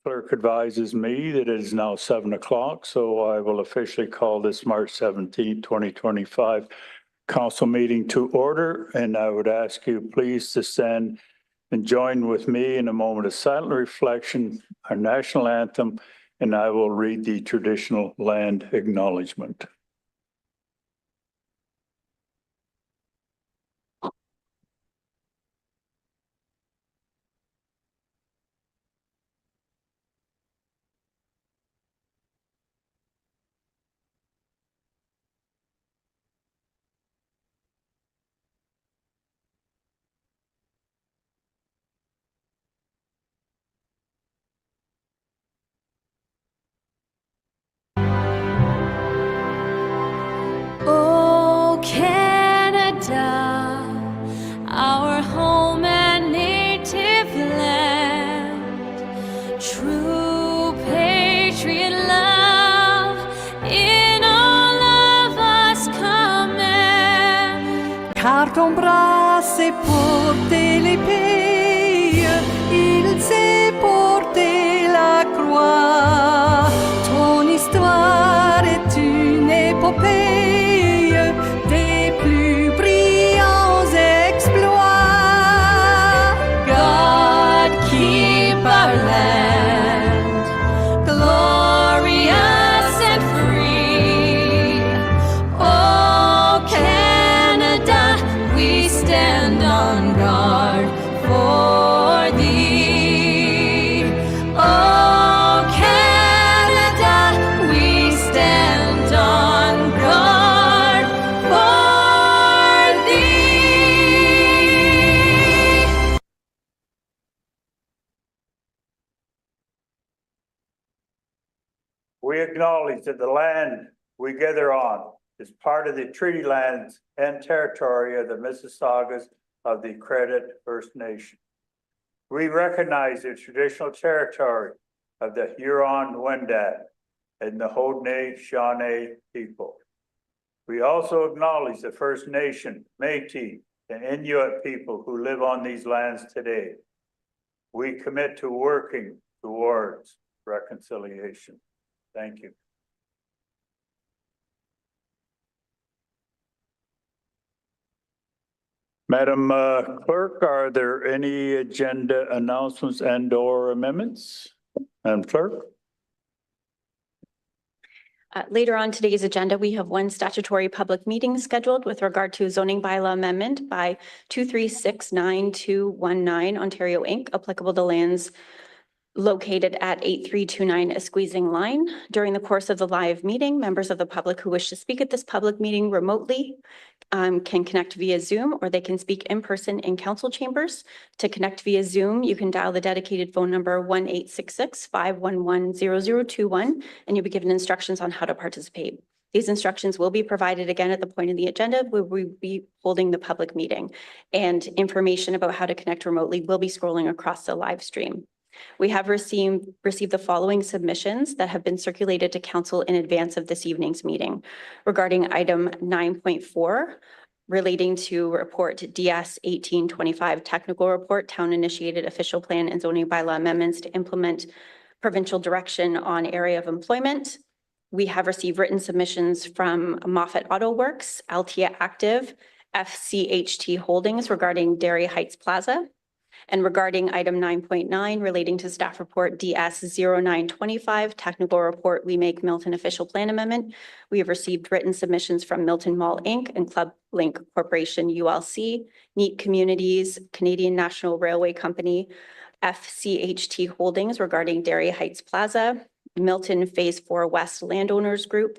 clerk advises me that it is now 7 o'clock, so I will officially call this March 17, 2025 council meeting to order. And I would ask you please to stand and join with me in a moment of silent reflection, our national anthem, and I will read the traditional land acknowledgement. Oh, Canada, our home and native land, true patriot love in all of us command. Car ton bras s'est porté l'épée, il s'est porté la croix. Ton histoire est une épopée des plus brillants exploits. God keep our land glorious and free. Oh, Canada, we stand on guard for thee. Oh, Canada, we stand on guard for thee. We acknowledge that the land we gather on is part of the treaty lands and territory of the Mississaugas of the Credit First Nation. We recognize the traditional territory of the Huron-Wendat and the Haudenosaunee people. We also acknowledge the First Nation, Métis, and Inuit people who live on these lands today. We commit to working towards reconciliation. Thank you. Madam Clerk, are there any agenda announcements and/or amendments? Madam Clerk? Later on today's agenda, we have one statutory public meeting scheduled with regard to zoning bylaw amendment by 2369219 Ontario Inc., applicable to lands located at 8329 Esqueezing Line. During the course of the live meeting, members of the public who wish to speak at this public meeting remotely can connect via Zoom, or they can speak in person in council chambers. To connect via Zoom, you can dial the dedicated phone number 1-866-511-0021, and you'll be given instructions on how to participate. These instructions will be provided again at the point in the agenda where we will be holding the public meeting, and information about how to connect remotely will be scrolling across the live stream. We have received the following submissions that have been circulated to council in advance of this evening's meeting regarding item 9.4 relating to report DS 1825 technical report, town initiated official plan and zoning bylaw amendments to implement provincial direction on area of employment. We have received written submissions from Moffat Auto Works, Altea Active, FCHT Holdings regarding Dairy Heights Plaza. And regarding item 9.9 relating to staff report DS 0925 technical report, we make Milton official plan amendment. We have received written submissions from Milton Mall Inc. and Club Link Corporation ULC, Neat Communities, Canadian National Railway Company, FCHT Holdings regarding Dairy Heights Plaza, Milton Phase 4 West Landowners Group,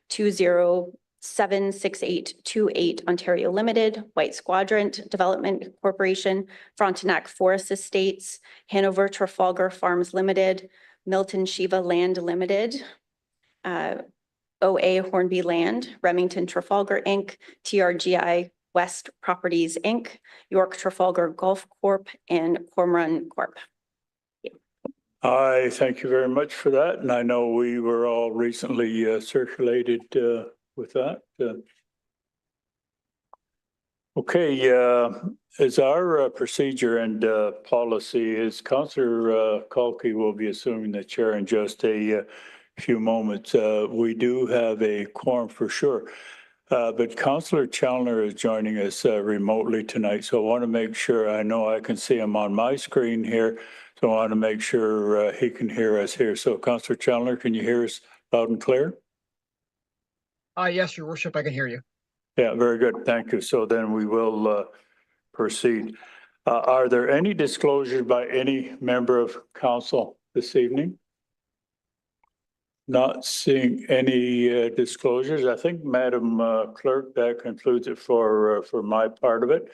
2076828 Ontario Limited, White Squadrant Development Corporation, Frontenac Forest Estates, Hanover Trafalgar Farms Limited, Milton Shiva Land Limited, OA Hornby Land, Remington Trafalgar Inc., TRGI West Properties Inc., York Trafalgar Golf Corp., and Cormoran Corp. I thank you very much for that. And I know we were all recently circulated with that. Okay, as our procedure and policy is, Councillor Kolke will be assuming the chair in just a few moments. We do have a quorum for sure. But Councillor Challoner is joining us remotely tonight, so I want to make sure, I know I can see him on my screen here, so I want to make sure he can hear us here. So Councillor Challoner, can you hear us loud and clear? Yes, Your Worship, I can hear you. Yeah, very good. Thank you. So then we will proceed. Are there any disclosures by any member of council this evening? Not seeing any disclosures. I think, Madam Clerk, that concludes it for my part of it.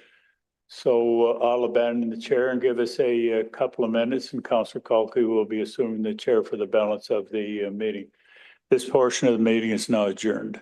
So I'll abandon the chair and give us a couple of minutes, and Councillor Kolke will be assuming the chair for the balance of the meeting. This portion of the meeting is now adjourned.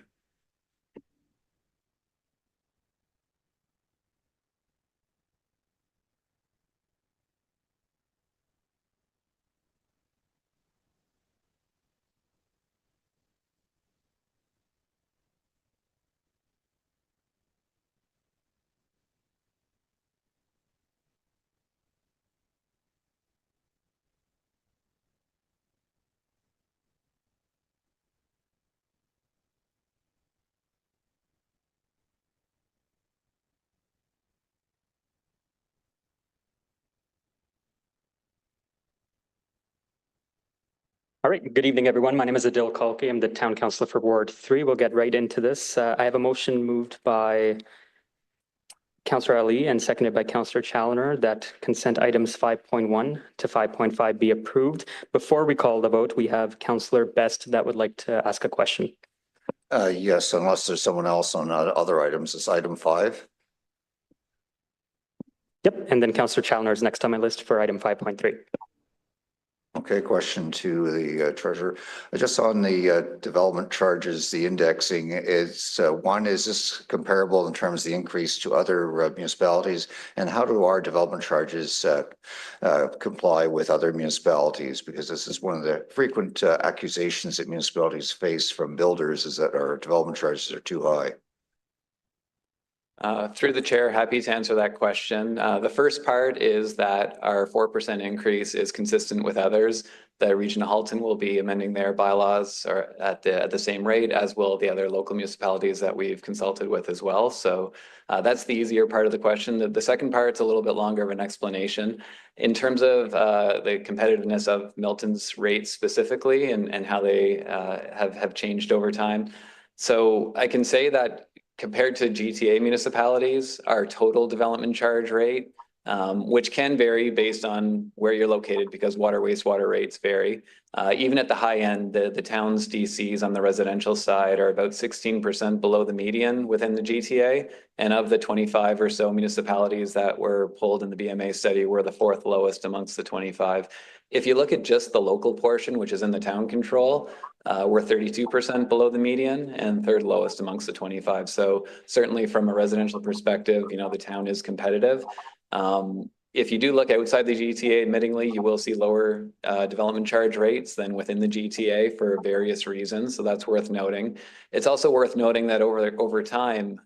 All right, good evening, everyone. My name is Adil Kalki. I'm the town councillor for Ward 3. We'll get right into this. I have a motion moved by Councillor Ali and seconded by Councillor Challoner that consent items 5.1 to 5.5 be approved. Before we call the vote, we have Councillor Best that would like to ask a question. Yes, unless there's someone else on other items. It's item 5. Yep, and then Councillor Challoner is next on my list for item 5.3. Okay, question to the treasurer. Just on the development charges, the indexing is one, is this comparable in terms of the increase to other municipalities? And how do our development charges comply with other municipalities? Because this is one of the frequent accusations that municipalities face from builders, is that our development charges are too high. Through the chair, happy to answer that question. The first part is that our 4% increase is consistent with others. The Region of Halton will be amending their bylaws or at the same rate, as will the other local municipalities that we've consulted with as well. So that's the easier part of the question. The second part's a little bit longer of an explanation. In terms of the competitiveness of Milton's rates specifically and how they have changed over time. So I can say that compared to GTA municipalities, our total development charge rate, which can vary based on where you're located because water, wastewater rates vary. Even at the high end, the town's DCs on the residential side are about 16% below the median within the GTA. And of the 25 or so municipalities that were pulled in the BMA study, we're the 4th lowest amongst the 25. If you look at just the local portion, which is in the town control, we're 32% below the median and 3rd lowest amongst the 25. So certainly from a residential perspective, you know, the town is competitive. If you do look outside the GTA, admittingly, you will see lower development charge rates than within the GTA for various reasons. So that's worth noting. It's also worth noting that over time,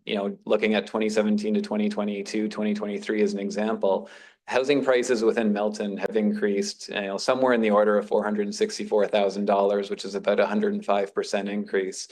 you know, looking at 2017 to 2022, 2023 as an example, housing prices within Milton have increased, you know, somewhere in the order of $464,000, which is about 105% increase.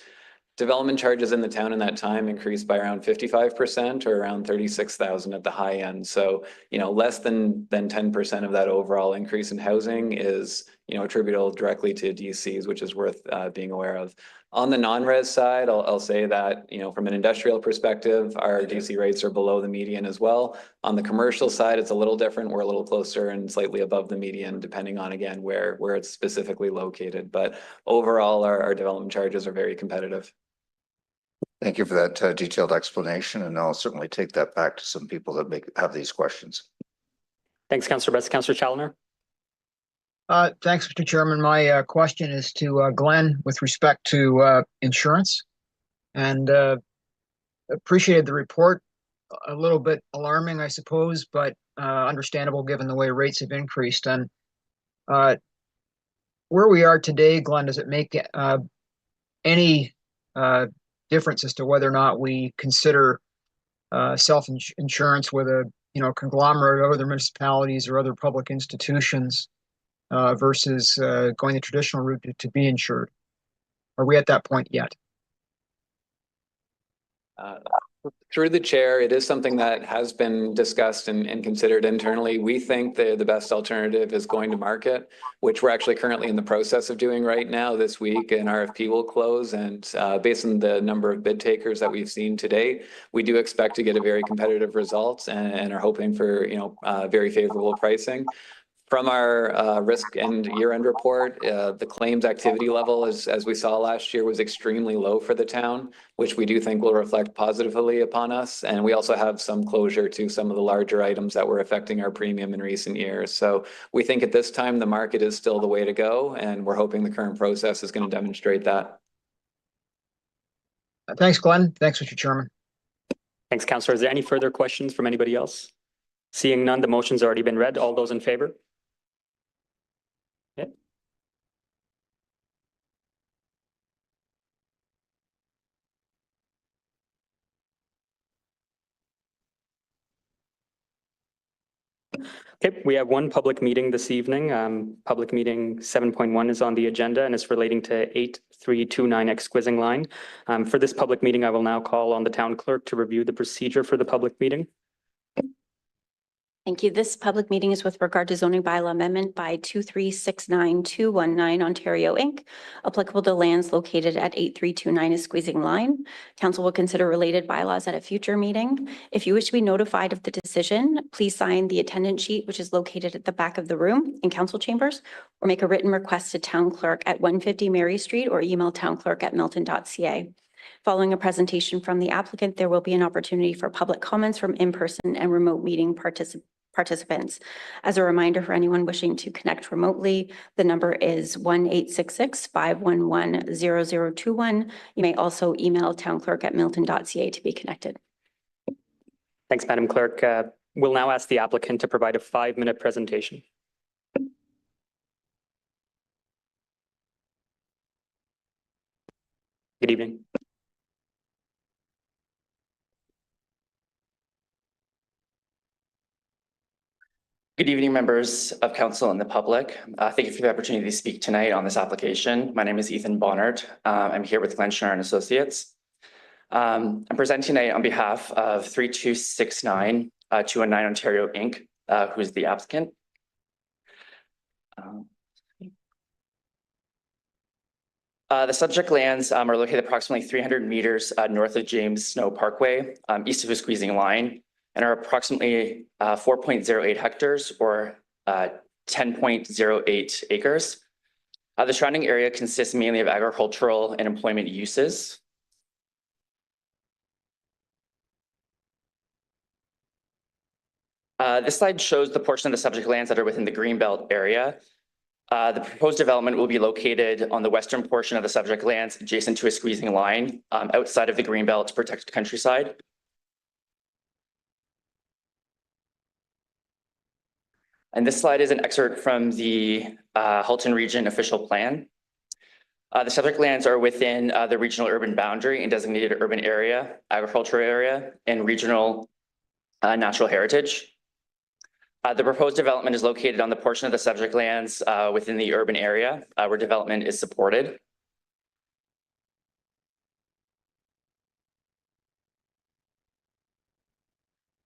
Development charges in the town in that time increased by around 55% or around 36,000 at the high end. So, you know, less than 10% of that overall increase in housing is, you know, attributable directly to DCs, which is worth being aware of. On the non-res side, I'll say that, you know, from an industrial perspective, our DC rates are below the median as well. On the commercial side, it's a little different. We're a little closer and slightly above the median, depending on, again, where it's specifically located. But overall, our development charges are very competitive. Thank you for that detailed explanation, and I'll certainly take that back to some people that have these questions. Thanks, Councillor Best. Councillor Challoner. Thanks, Mr. Chairman. My question is to Glenn with respect to insurance, and appreciated the report. A little bit alarming, I suppose, but understandable given the way rates have increased. And where we are today, Glenn, does it make any difference as to whether or not we consider self-insurance with a, conglomerate of other municipalities or other public institutions versus going the traditional route to be insured? Are we at that point yet? Through the chair, it is something that has been discussed and considered internally. We think the best alternative is going to market, which we're actually currently in the process of doing right now. This week, an RFP will close, and based on the number of bid takers that we've seen today, we do expect to get a very competitive result and are hoping for very favorable pricing. From our risk and year-end report, the claims activity level, as we saw last year, was extremely low for the town, which we do think will reflect positively upon us. And we also have some closure to some of the larger items that were affecting our premium in recent years. So we think at this time, the market is still the way to go, and we're hoping the current process is going to demonstrate that. Thanks, Glenn. Thanks, Mr. Chairman. Thanks, Councillor. Is there any further questions from anybody else? Seeing none, the motion's already been read. All those in favor? Okay. Okay, we have one public meeting this evening. Public meeting 7.1 is on the agenda and is relating to 8329 Exquising Line. For this public meeting, I will now call on the town clerk to review the procedure for the public meeting. Thank you. This public meeting is with regard to zoning bylaw amendment by 2369219 Ontario Inc., applicable to lands located at 8329 Exquising Line. Council will consider related bylaws at a future meeting. If you wish to be notified of the decision, please sign the attendance sheet, which is located at the back of the room in council chambers, or make a written request to town clerk at 150 Mary Street or email townclerk@milton.ca. Following a presentation from the applicant, there will be an opportunity for public comments from in-person and remote meeting participants. As a reminder for anyone wishing to connect remotely, the number is 1-866-511-0021. You may also email townclerk@milton.ca to be connected. Thanks, Madam Clerk. We'll now ask the applicant to provide a 5-minute presentation. Good evening. Good evening, members of council and the public. Thank you for the opportunity to speak tonight on this application. My name is Ethan Bonnard. I'm here with Glenn Schnarr and Associates. I'm presenting tonight on behalf of 3269 219 Ontario Inc., who's the applicant. The subject lands are located approximately 300 meters north of James Snow Parkway, east of a Exquising Line, and are approximately 4.08 hectares or 10.08 acres. The surrounding area consists mainly of agricultural and employment uses. This slide shows the portion of the subject lands that are within the Greenbelt area. The proposed development will be located on the western portion of the subject lands adjacent to a Exquising Line, outside of the Greenbelt protected countryside. And this slide is an excerpt from the Halton Region official plan. The subject lands are within the regional urban boundary and designated urban area, agricultural area, and regional natural heritage. The proposed development is located on the portion of the subject lands within the urban area where development is supported.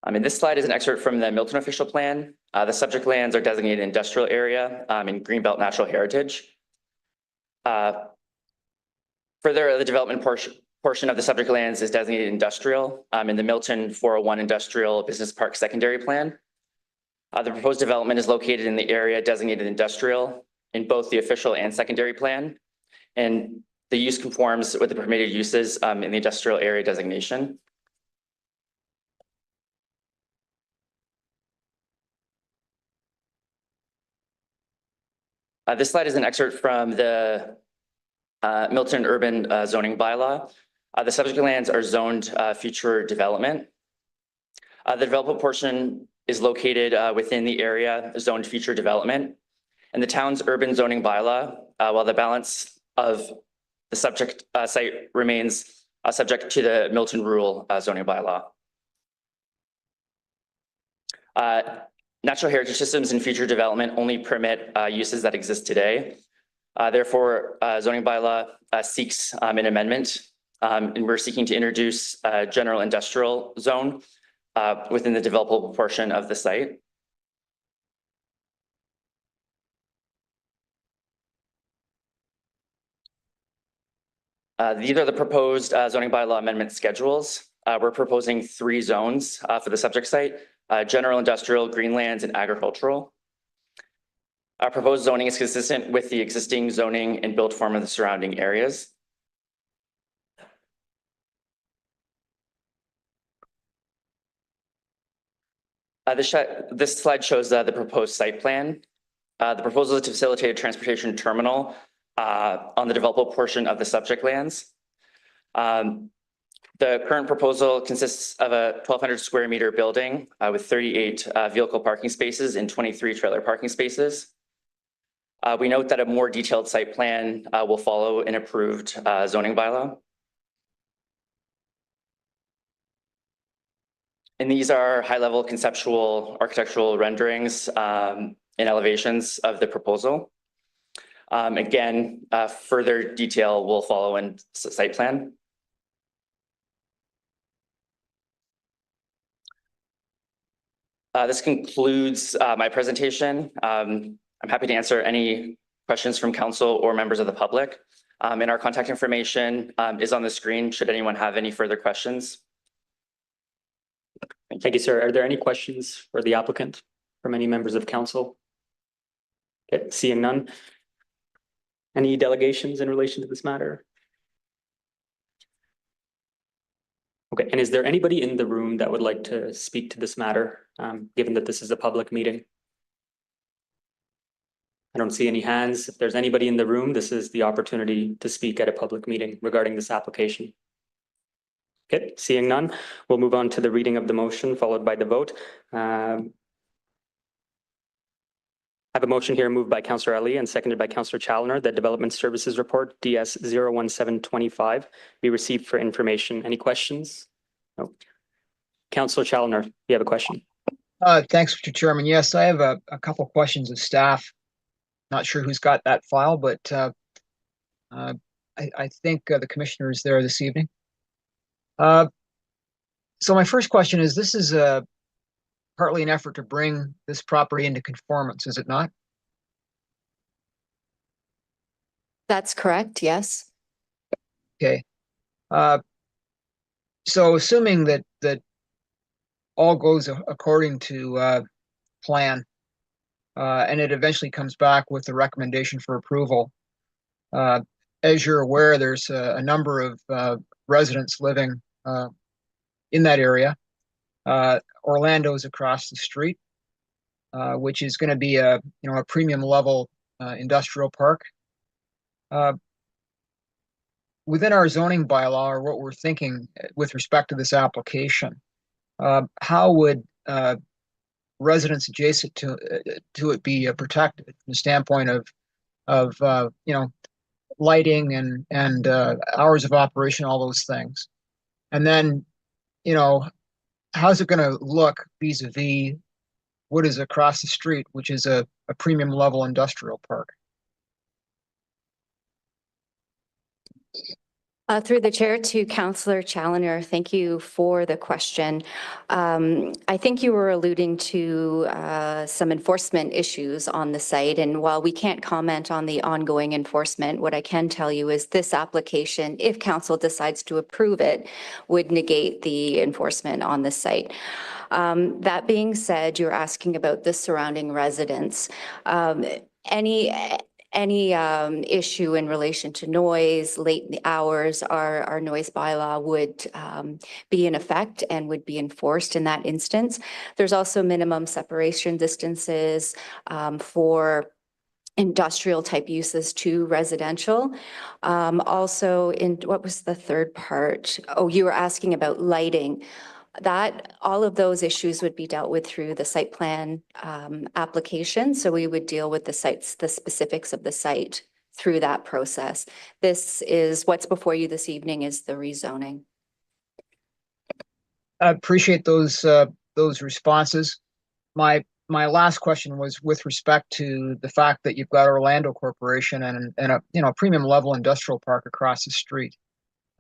And this slide is an excerpt from the Milton official plan. The subject lands are designated industrial area in Greenbelt Natural Heritage. Further, the development portion of the subject lands is designated industrial in the Milton 401 Industrial Business Park Secondary Plan. The proposed development is located in the area designated industrial in both the official and secondary plan, and the use conforms with the permitted uses in the industrial area designation. This slide is an excerpt from the Milton Urban Zoning Bylaw. The subject lands are zoned future development. The development portion is located within the area zoned future development. And the town's urban zoning bylaw, while the balance of the subject site remains subject to the Milton Rural zoning bylaw. Natural heritage systems in future development only permit uses that exist today. Therefore, zoning bylaw seeks an amendment, and we're seeking to introduce a general industrial zone within the developable portion of the site. These are the proposed zoning bylaw amendment schedules. We're proposing 3 zones for the subject site: general industrial, greenlands, and agricultural. Our proposed zoning is consistent with the existing zoning and built form of the surrounding areas. This slide shows the proposed site plan. The proposal is to facilitate a transportation terminal on the developable portion of the subject lands. The current proposal consists of a 1,200 square meter building with 38 vehicle parking spaces and 23 trailer parking spaces. We note that a more detailed site plan will follow an approved zoning bylaw. And these are high-level conceptual architectural renderings and elevations of the proposal. Again, further detail will follow in site plan. This concludes my presentation. I'm happy to answer any questions from council or members of the public. And our contact information is on the screen should anyone have any further questions. Thank you, sir. Are there any questions for the applicant from any members of council? Okay, seeing none. Any delegations in relation to this matter? Okay, and is there anybody in the room that would like to speak to this matter, given that this is a public meeting? I don't see any hands. If there's anybody in the room, this is the opportunity to speak at a public meeting regarding this application. Okay, seeing none, we'll move on to the reading of the motion followed by the vote. I have a motion here moved by Councillor Ali and seconded by Councillor Challoner that Development Services Report DS 01725 be received for information. Any questions? No. Councillor Challoner, you have a question. Thanks, Mr. Chairman. Yes, I have a couple of questions of staff. Not sure who's got that file, but I think the commissioner is there this evening. So my first question is, this is partly an effort to bring this property into conformance, is it not? That's correct, yes. Okay. So assuming that all goes according to plan, and it eventually comes back with the recommendation for approval, as you're aware, there's a number of residents living in that area. Orlando's across the street, which is going to be a premium level industrial park. Within our zoning bylaw, or what we're thinking with respect to this application, how would residents adjacent to it be protected from the standpoint of lighting and hours of operation, all those things? And then, how's it going to look vis-a-vis what is across the street, which is a premium level industrial park? Through the chair to Councillor Challoner, thank you for the question. I think you were alluding to some enforcement issues on the site, and while we can't comment on the ongoing enforcement, what I can tell you is this application, if council decides to approve it, would negate the enforcement on the site. That being said, you're asking about the surrounding residents. Any issue in relation to noise, late in the hours, our noise bylaw would be in effect and would be enforced in that instance. There's also minimum separation distances for industrial type uses to residential. Also, what was the third part? Oh, you were asking about lighting. All of those issues would be dealt with through the site plan application. So we would deal with the specifics of the site through that process. This is what's before you this evening is the rezoning. I appreciate those responses. my last question was with respect to the fact that you've got Orlando Corporation and a premium level industrial park across the street.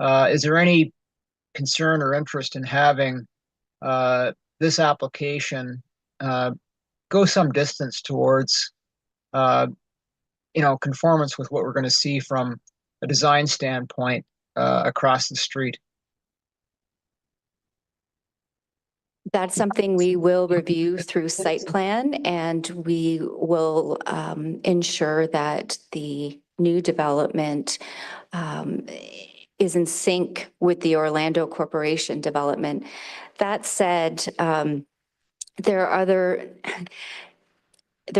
Is there any concern or interest in having this application go some distance towards conformance with what we're going to see from a design standpoint across the street? That's something we will review through site plan, and we will ensure that the new development is in sync with the Orlando Corporation development. That said, there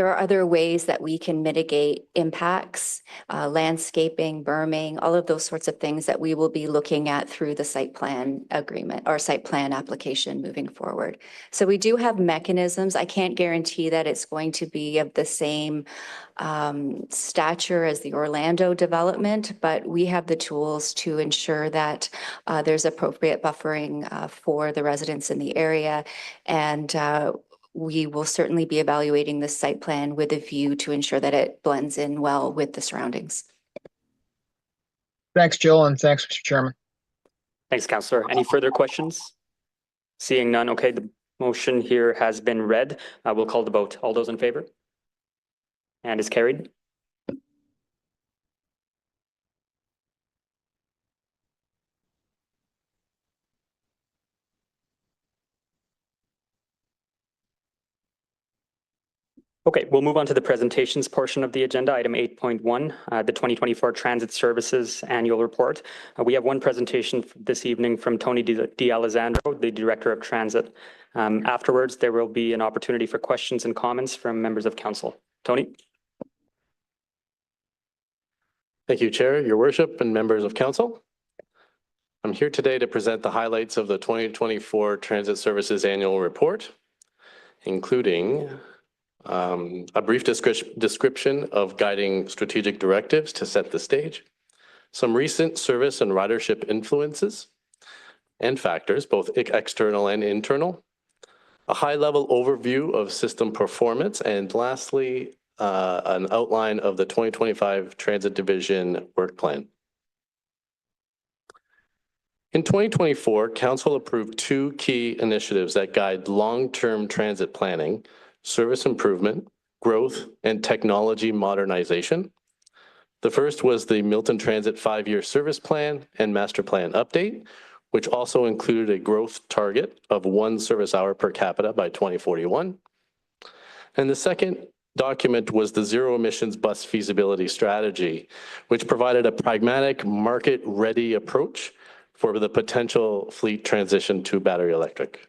are other ways that we can mitigate impacts, landscaping, berming, all of those sorts of things that we will be looking at through the site plan agreement or site plan application moving forward. So we do have mechanisms. I can't guarantee that it's going to be of the same stature as the Orlando development, but we have the tools to ensure that there's appropriate buffering for the residents in the area. And we will certainly be evaluating the site plan with a view to ensure that it blends in well with the surroundings. Thanks, Jill, and thanks, Mr. Chairman. Thanks, Councillor. Any further questions? Seeing none, okay, the motion here has been read. We'll call the vote. All those in favor? And is carried. Okay, we'll move on to the presentations portion of the agenda, item 8.1, the 2024 Transit Services Annual Report. We have one presentation this evening from Tony D'Alessandro, the Director of Transit. Afterwards, there will be an opportunity for questions and comments from members of council. Tony? Thank you, Chair, Your Worship, and members of council. I'm here today to present the highlights of the 2024 Transit Services Annual Report, including a brief description of guiding strategic directives to set the stage, some recent service and ridership influences and factors, both external and internal, a high-level overview of system performance, and lastly, an outline of the 2025 Transit Division work plan. In 2024, Council approved two key initiatives that guide long-term transit planning: service improvement, growth, and technology modernization. The first was the Milton Transit 5-year service plan and master plan update, which also included a growth target of 1 service hour per capita by 2041. And the second document was the zero emissions bus feasibility strategy, which provided a pragmatic, market-ready approach for the potential fleet transition to battery electric.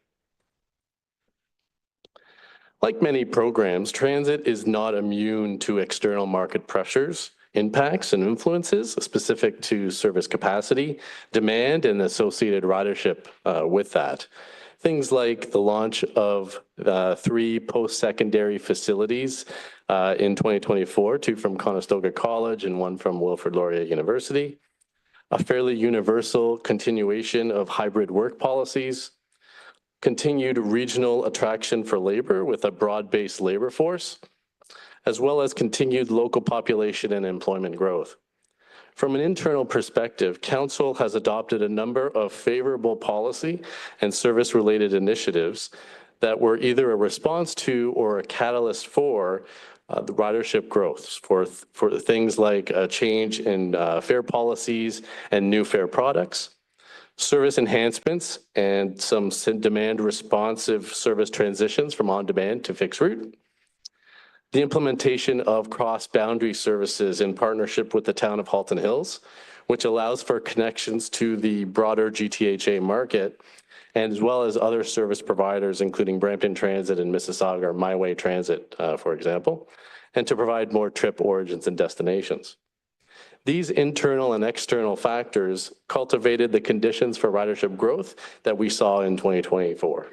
Like many programs, transit is not immune to external market pressures, impacts, and influences specific to service capacity, demand, and associated ridership with that. Things like the launch of 3 post-secondary facilities in 2024, 2 from Conestoga College and 1 from Wilfrid Laurier University, a fairly universal continuation of hybrid work policies, continued regional attraction for labor with a broad-based labor force, as well as continued local population and employment growth. From an internal perspective, Council has adopted a number of favorable policy and service-related initiatives that were either a response to or a catalyst for the ridership growth, for things like a change in fare policies and new fare products, service enhancements, and some demand responsive service transitions from on-demand to fixed route, the implementation of cross-boundary services in partnership with the town of Halton Hills, which allows for connections to the broader GTHA market, and as well as other service providers, including Brampton Transit and Mississauga or My Way Transit, for example, and to provide more trip origins and destinations. These internal and external factors cultivated the conditions for ridership growth that we saw in 2024.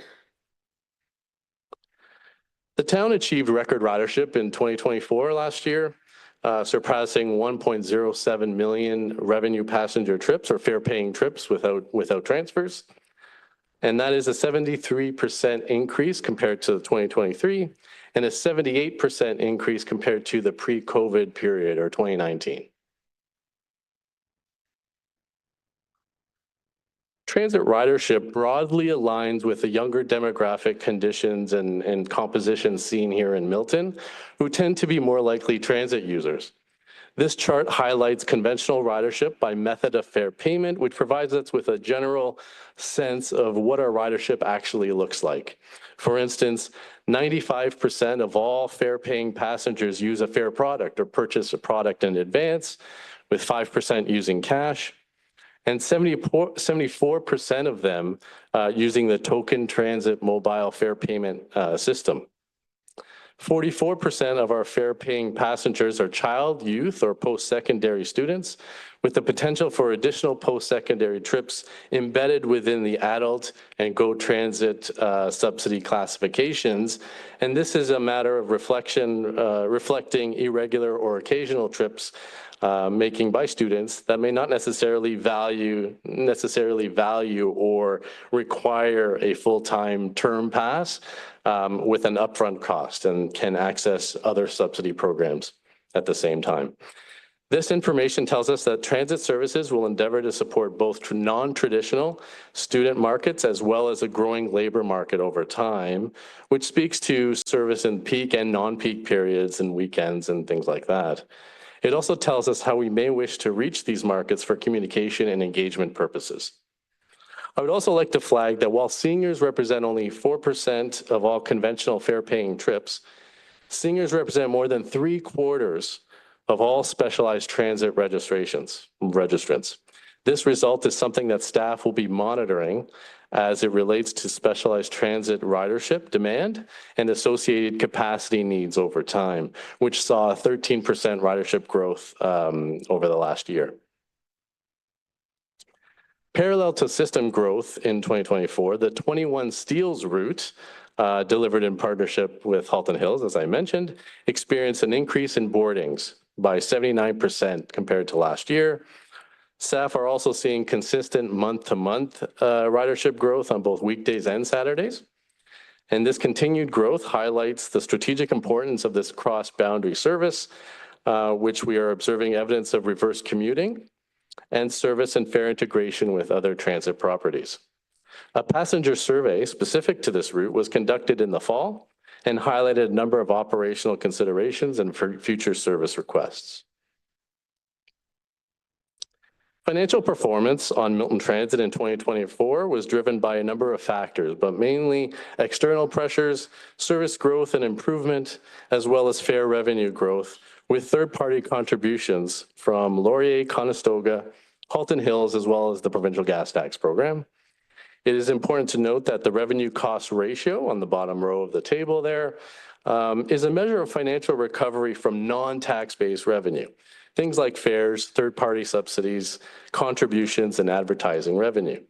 The town achieved record ridership in 2024 last year, surpassing 1.07 million revenue passenger trips or fare-paying trips without transfers. and that is a 73% increase compared to 2023 and a 78% increase compared to the pre-COVID period or 2019. Transit ridership broadly aligns with the younger demographic conditions and compositions seen here in Milton, who tend to be more likely transit users. This chart highlights conventional ridership by method of fare payment, which provides us with a general sense of what our ridership actually looks like. For instance, 95% of all fare-paying passengers use a fare product or purchase a product in advance, with 5% using cash, and 74% of them using the token transit mobile fare payment system. 44% of our fare-paying passengers are child, youth, or post-secondary students, with the potential for additional post-secondary trips embedded within the adult and Go Transit subsidy classifications. And this is a matter of reflecting irregular or occasional trips making by students that may not necessarily value or require a full-time term pass with an upfront cost and can access other subsidy programs at the same time. This information tells us that transit services will endeavor to support both non-traditional student markets as well as a growing labor market over time, which speaks to service in peak and non-peak periods and weekends and things like that. It also tells us how we may wish to reach these markets for communication and engagement purposes. I would also like to flag that while seniors represent only 4% of all conventional fare-paying trips, seniors represent more than 3/4 of all specialized transit registrants. This result is something that staff will be monitoring as it relates to specialized transit ridership demand and associated capacity needs over time, which saw a 13% ridership growth over the last year. Parallel to system growth in 2024, the 21 Steels route, delivered in partnership with Halton Hills, as I mentioned, experienced an increase in boardings by 79% compared to last year. Staff are also seeing consistent month-to-month ridership growth on both weekdays and Saturdays. And this continued growth highlights the strategic importance of this cross-boundary service, which we are observing evidence of reverse commuting and service and fare integration with other transit properties. A passenger survey specific to this route was conducted in the fall and highlighted a number of operational considerations and future service requests. Financial performance on Milton Transit in 2024 was driven by a number of factors, but mainly external pressures, service growth and improvement, as well as fare revenue growth, with third-party contributions from Laurier, Conestoga, Halton Hills, as well as the provincial gas tax program. It is important to note that the revenue cost ratio on the bottom row of the table there is a measure of financial recovery from non-tax-based revenue. Things like fares, third-party subsidies, contributions, and advertising revenue.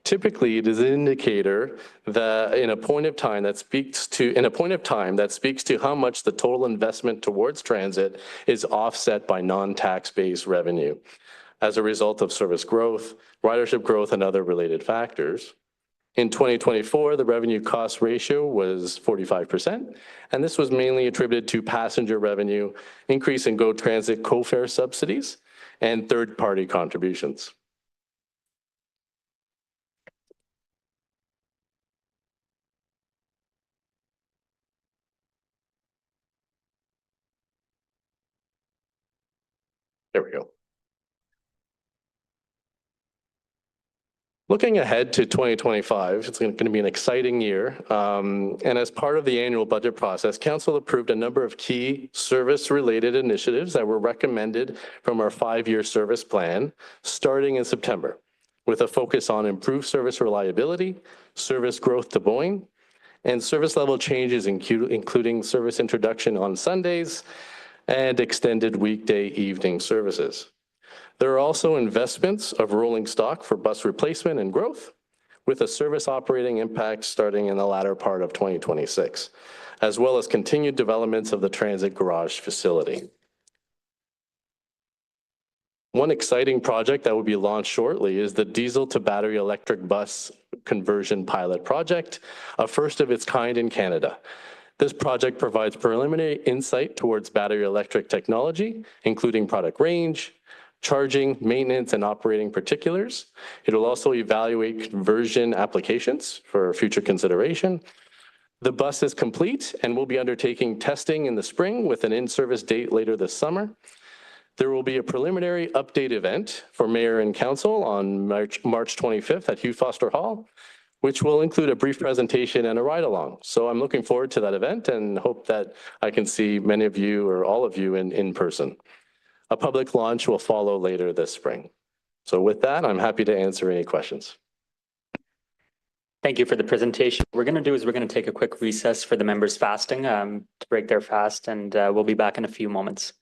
Typically, it is an indicator that in a point of time that speaks to how much the total investment towards transit is offset by non-tax-based revenue as a result of service growth, ridership growth, and other related factors. In 2024, the revenue cost ratio was 45%, and this was mainly attributed to passenger revenue, increase in Go Transit co-fare subsidies, and third-party contributions. There we go. Looking ahead to 2025, it's going to be an exciting year. And as part of the annual budget process, Council approved a number of key service-related initiatives that were recommended from our 5-year service plan starting in September, with a focus on improved service reliability, service growth to Boyne, and service level changes, including service introduction on Sundays and extended weekday evening services. There are also investments of rolling stock for bus replacement and growth, with a service operating impact starting in the latter part of 2026, as well as continued developments of the transit garage facility. One exciting project that will be launched shortly is the diesel to battery electric bus conversion pilot project, a first of its kind in Canada. This project provides preliminary insight towards battery electric technology, including product range, charging, maintenance, and operating particulars. It will also evaluate conversion applications for future consideration. The bus is complete and will be undertaking testing in the spring with an in-service date later this summer. There will be a preliminary update event for Mayor and Council on March 25th at Hugh Foster Hall, which will include a brief presentation and a ride-along. So I'm looking forward to that event and hope that I can see many of you or all of you in person. A public launch will follow later this spring. So with that, I'm happy to answer any questions. Thank you for the presentation. What we're going to do is we're going to take a quick recess for the members fasting to break their fast, and we'll be back in a few moments.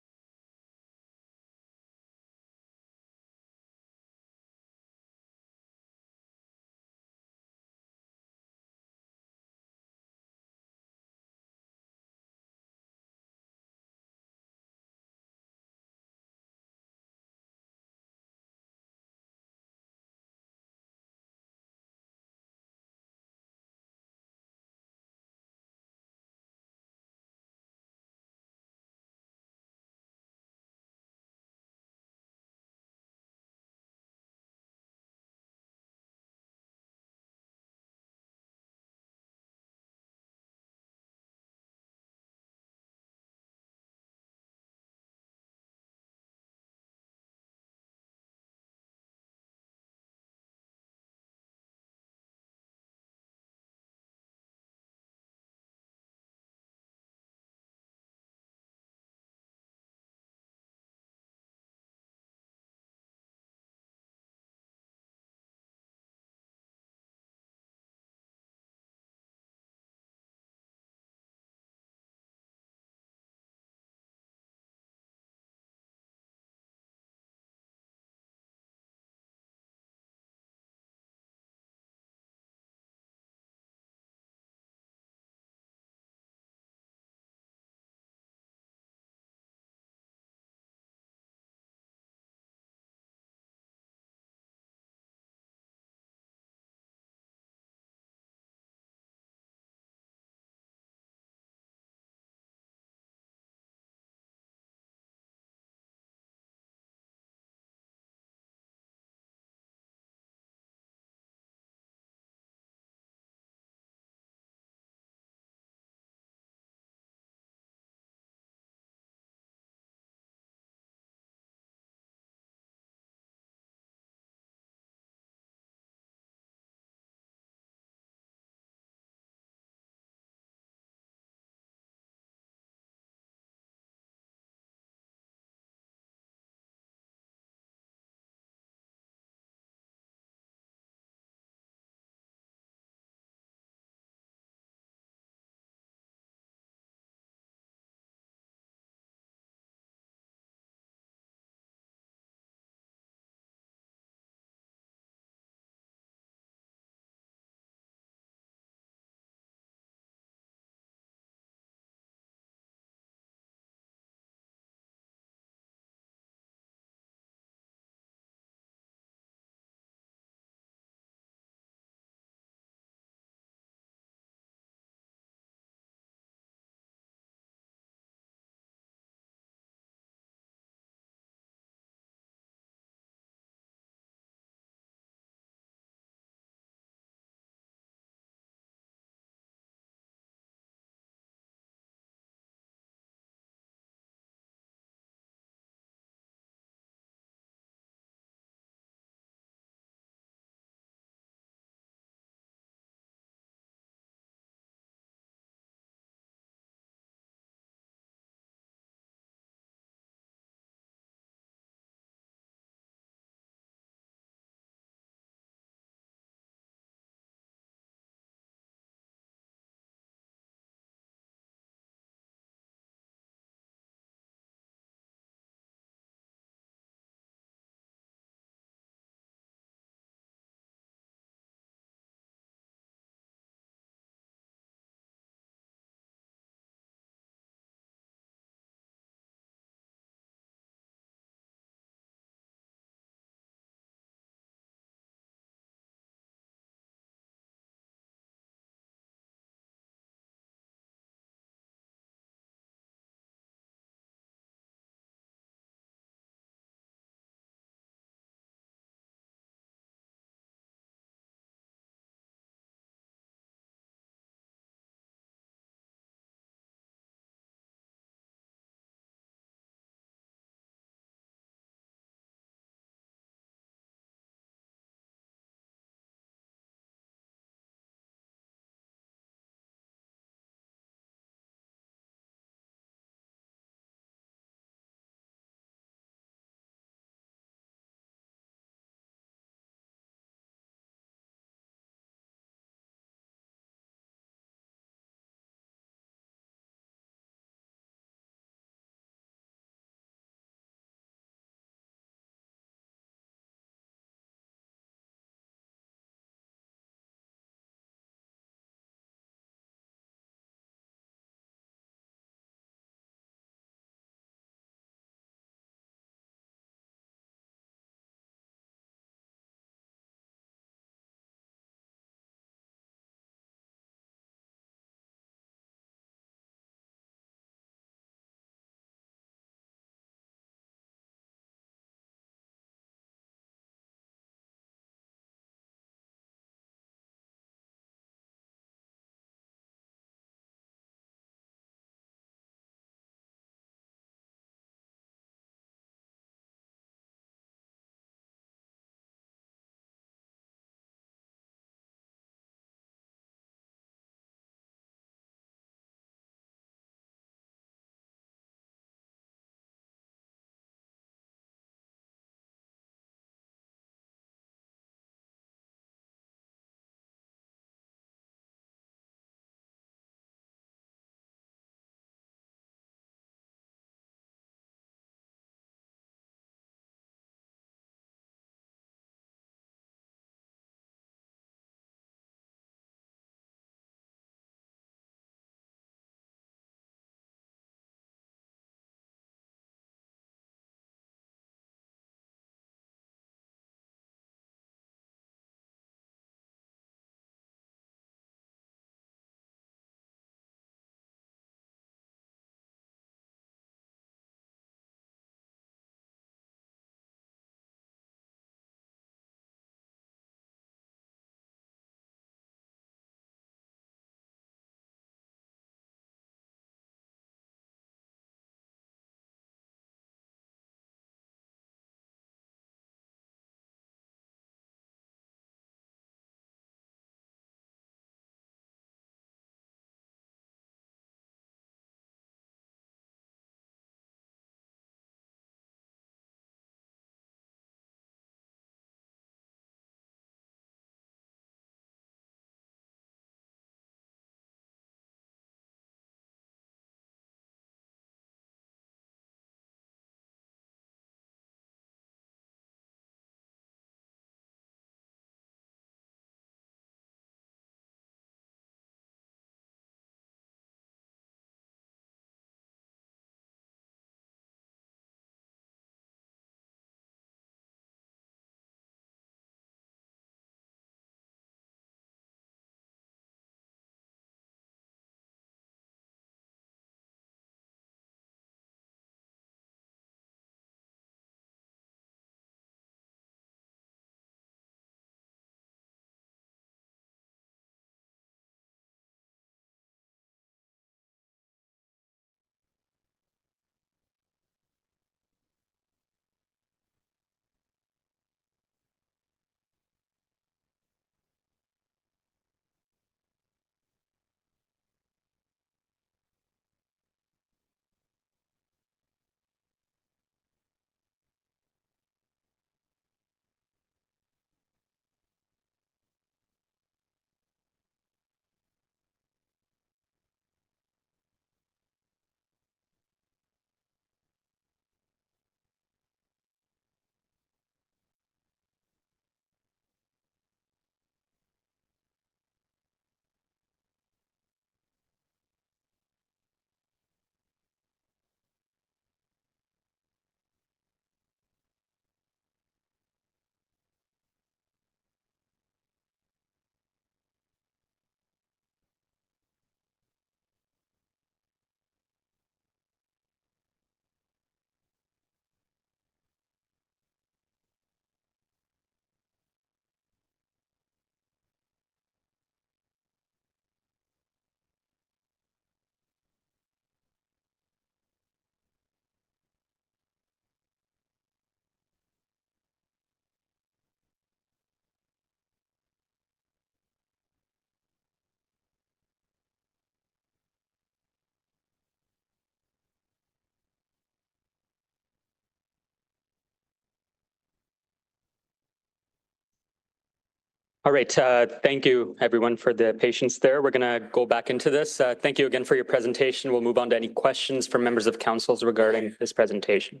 All right, thank you everyone for the patience there. We're going to go back into this. Thank you again for your presentation. We'll move on to any questions from members of council regarding this presentation.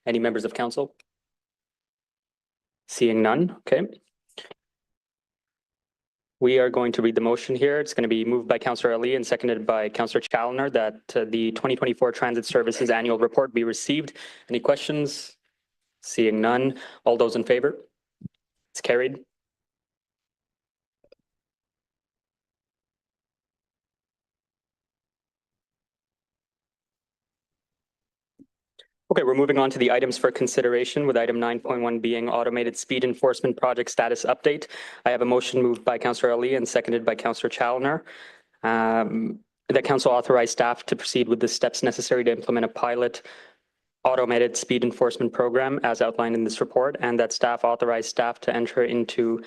Any members of council? Seeing none, okay. We are going to read the motion here. It's going to be moved by Councillor Ali and seconded by Councillor Challoner that the 2024 Transit Services Annual Report be received. Any questions? Seeing none. All those in favor? It's carried. Okay, we're moving on to the items for consideration, with item 9.1 being automated speed enforcement project status update. I have a motion moved by Councillor Ali and seconded by Councillor Challoner. That council authorize staff to proceed with the steps necessary to implement a pilot automated speed enforcement program as outlined in this report, and that staff authorize staff to enter into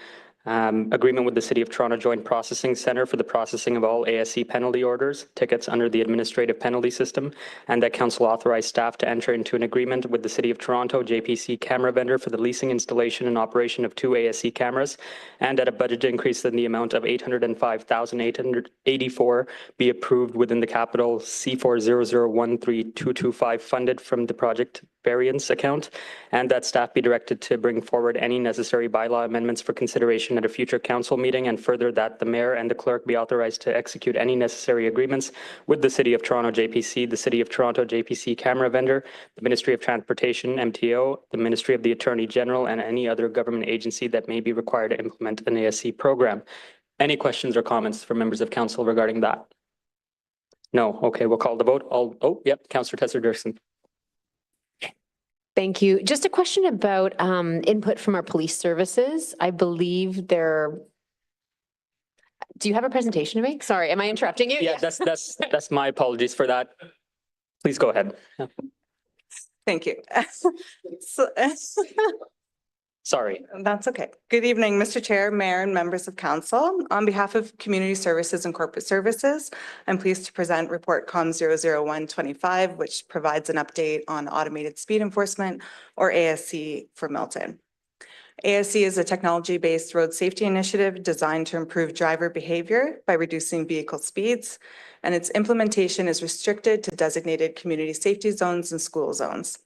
agreement with the City of Toronto Joint Processing Centre for the processing of all ASC penalty orders, tickets under the administrative penalty system, and that council authorize staff to enter into an agreement with the City of Toronto JPC camera vendor for the leasing, installation, and operation of 2 ASC cameras, and that a budget increase in the amount of $805,884 be approved within the capital C400132225 funded from the project variance account, and that staff be directed to bring forward any necessary bylaw amendments for consideration at a future council meeting, and further that the mayor and the clerk be authorized to execute any necessary agreements with the City of Toronto JPC, the City of Toronto JPC camera vendor, the Ministry of Transportation MTO, the Ministry of the Attorney General, and any other government agency that may be required to implement an ASC program. Any questions or comments from members of council regarding that? No. Okay, we'll call the vote. Yep, Councillor Tesser-Dirksen. Thank you. Just a question about input from our police services. I believe they're. Do you have a presentation to make? Sorry, am I interrupting you? Yeah, that's my apologies for that. Please go ahead. Thank you. Sorry. That's okay. Good evening, Mr. Chair, Mayor, and members of council. On behalf of Community Services and Corporate Services, I'm pleased to present Report COM 00125, which provides an update on automated speed enforcement, or ASC, for Milton. ASC is a technology-based road safety initiative designed to improve driver behavior by reducing vehicle speeds, and its implementation is restricted to designated community safety zones and school zones.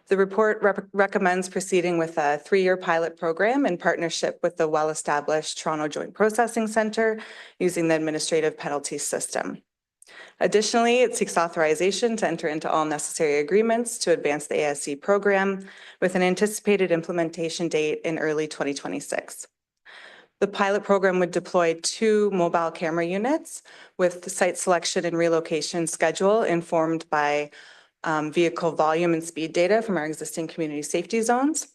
The report recommends proceeding with a 3-year pilot program in partnership with the well-established Toronto Joint Processing Centre using the administrative penalty system. Additionally, it seeks authorization to enter into all necessary agreements to advance the ASC program with an anticipated implementation date in early 2026. The pilot program would deploy 2 mobile camera units with the site selection and relocation schedule informed by vehicle volume and speed data from our existing community safety zones.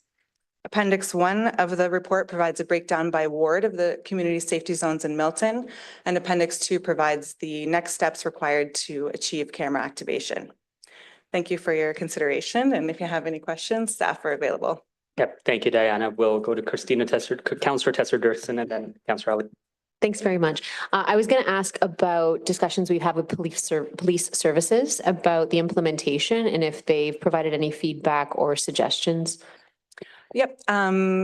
Appendix 1 of the report provides a breakdown by ward of the community safety zones in Milton, and Appendix 2 provides the next steps required to achieve camera activation. Thank you for your consideration, and if you have any questions, staff are available. Yep, thank you, Diana. We'll go to Councillor Tesser-Dirksen, and then Councillor Ali. Thanks very much. I was going to ask about discussions we've had with police services about the implementation and if they've provided any feedback or suggestions. Yep,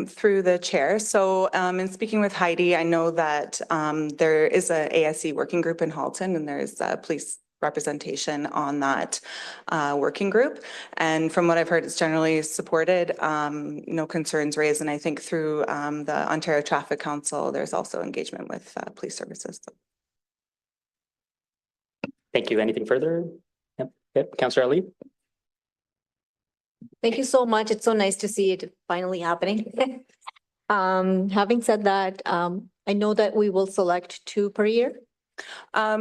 through the chair. So in speaking with Heidi, I know that there is a ASC working group in Halton, and there's police representation on that working group. And from what I've heard, it's generally supported, no concerns raised. And I think through the Ontario Traffic Council, there's also engagement with police services. Thank you. Anything further? Yep. Councillor Ali. Thank you so much. It's so nice to see it finally happening. Having said that, I know that we will select 2 per year.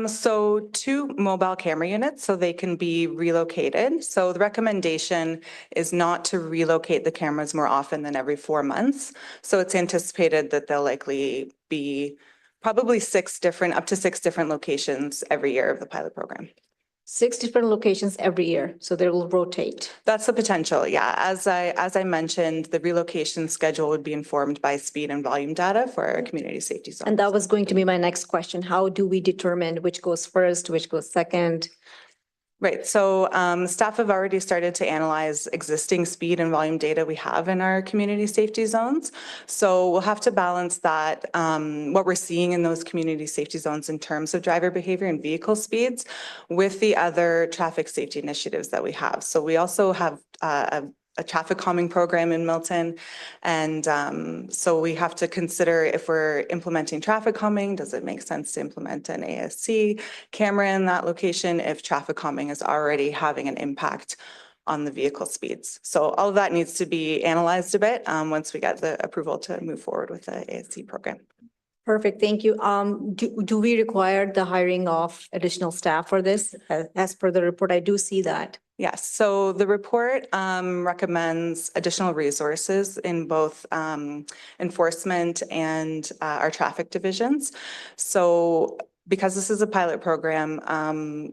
So 2 mobile camera units, so they can be relocated. So the recommendation is not to relocate the cameras more often than every 4 months. So it's anticipated that they'll likely be probably up to 6 different locations every year of the pilot program. 6 different locations every year, so they will rotate. That's the potential, yeah. As I mentioned, the relocation schedule would be informed by speed and volume data for our community safety zones. And that was going to be my next question. How do we determine which goes first, which goes second? Right, so staff have already started to analyze existing speed and volume data we have in our community safety zones. So we'll have to balance that, what we're seeing in those community safety zones in terms of driver behavior and vehicle speeds with the other traffic safety initiatives that we have. So we also have a traffic calming program in Milton. And so we have to consider if we're implementing traffic calming, does it make sense to implement an ASC camera in that location if traffic calming is already having an impact on the vehicle speeds? So all of that needs to be analyzed a bit once we get the approval to move forward with the ASC program. Perfect, thank you. Do we require the hiring of additional staff for this? As per the report, I do see that. Yes, so the report recommends additional resources in both enforcement and our traffic divisions. So because this is a pilot program,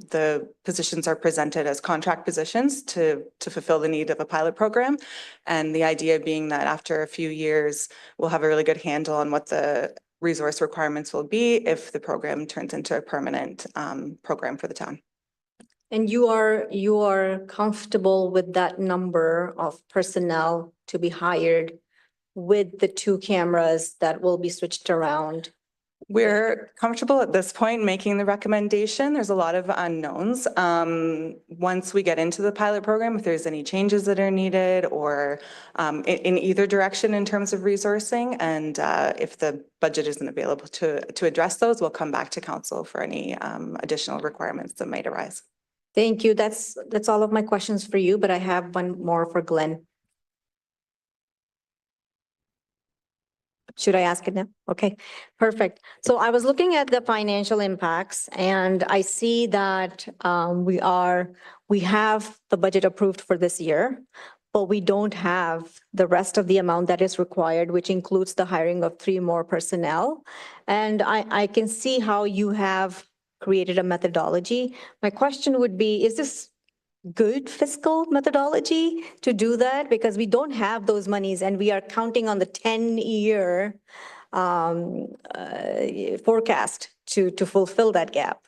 the positions are presented as contract positions to fulfill the need of a pilot program. And the idea being that after a few years, we'll have a really good handle on what the resource requirements will be if the program turns into a permanent program for the town. And you are comfortable with that number of personnel to be hired with the 2 cameras that will be switched around? We're comfortable at this point making the recommendation. There's a lot of unknowns. Once we get into the pilot program, if there's any changes that are needed or in either direction in terms of resourcing, and if the budget isn't available to address those, we'll come back to council for any additional requirements that might arise. Thank you. That's all of my questions for you, but I have one more for Glenn. Should I ask it now? Okay, perfect. So I was looking at the financial impacts and I see that we have the budget approved for this year, but we don't have the rest of the amount that is required, which includes the hiring of 3 more personnel. And I can see how you have created a methodology. My question would be, is this good fiscal methodology to do that? Because we don't have those monies and we are counting on the 10-year forecast to fulfill that gap.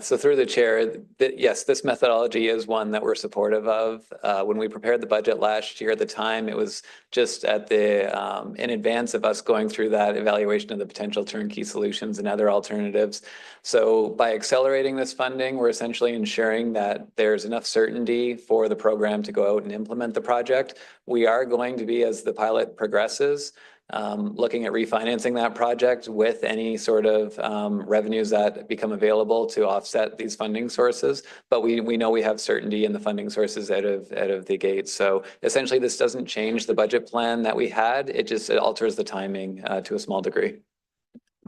So through the chair, yes, this methodology is one that we're supportive of. When we prepared the budget last year, at the time, it was just in advance of us going through that evaluation of the potential turnkey solutions and other alternatives. So by accelerating this funding, we're essentially ensuring that there's enough certainty for the program to go out and implement the project. We are going to be, as the pilot progresses, looking at refinancing that project with any sort of revenues that become available to offset these funding sources. But we know we have certainty in the funding sources out of the gate. So essentially, this doesn't change the budget plan that we had. It alters the timing to a small degree.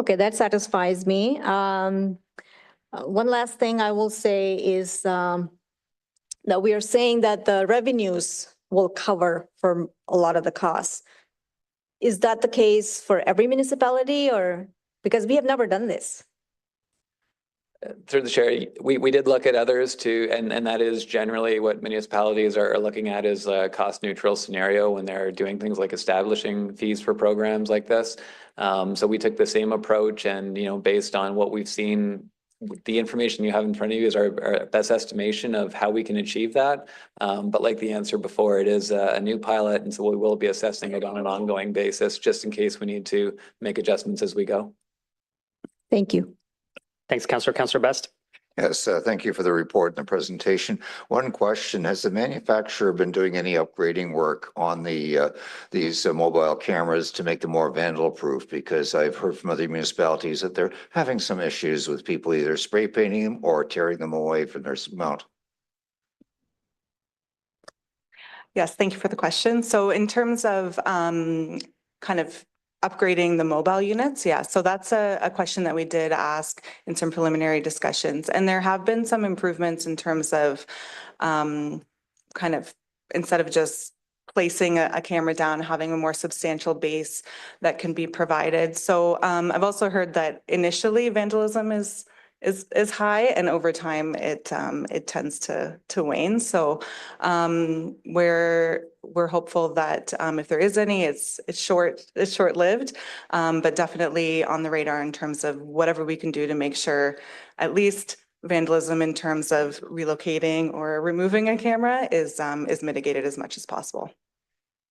Okay, that satisfies me. One last thing I will say is that we are saying that the revenues will cover for a lot of the costs. Is that the case for every municipality, or because we have never done this? Through the chair, we did look at others too, and that is generally what municipalities are looking at is a cost neutral scenario when they're doing things like establishing fees for programs like this. So we took the same approach, and based on what we've seen, the information you have in front of you is our best estimation of how we can achieve that. But like the answer before, it is a new pilot, and so we will be assessing it on an ongoing basis, just in case we need to make adjustments as we go. Thank you. Thanks, Councillor. Councillor Best. Yes, thank you for the report and the presentation. One question, has the manufacturer been doing any upgrading work on these mobile cameras to make them more vandal proof? Because I've heard from other municipalities that they're having some issues with people either spray painting them or tearing them away from their mount. Yes, thank you for the question. So in terms of kind of upgrading the mobile units, yeah, so that's a question that we did ask in some preliminary discussions. And there have been some improvements in terms of kind of, instead of just placing a camera down, having a more substantial base that can be provided. So I've also heard that initially vandalism is high, and over time it tends to wane. So we're hopeful that if there is any, it's short-lived, but definitely on the radar in terms of whatever we can do to make sure at least vandalism in terms of relocating or removing a camera is mitigated as much as possible.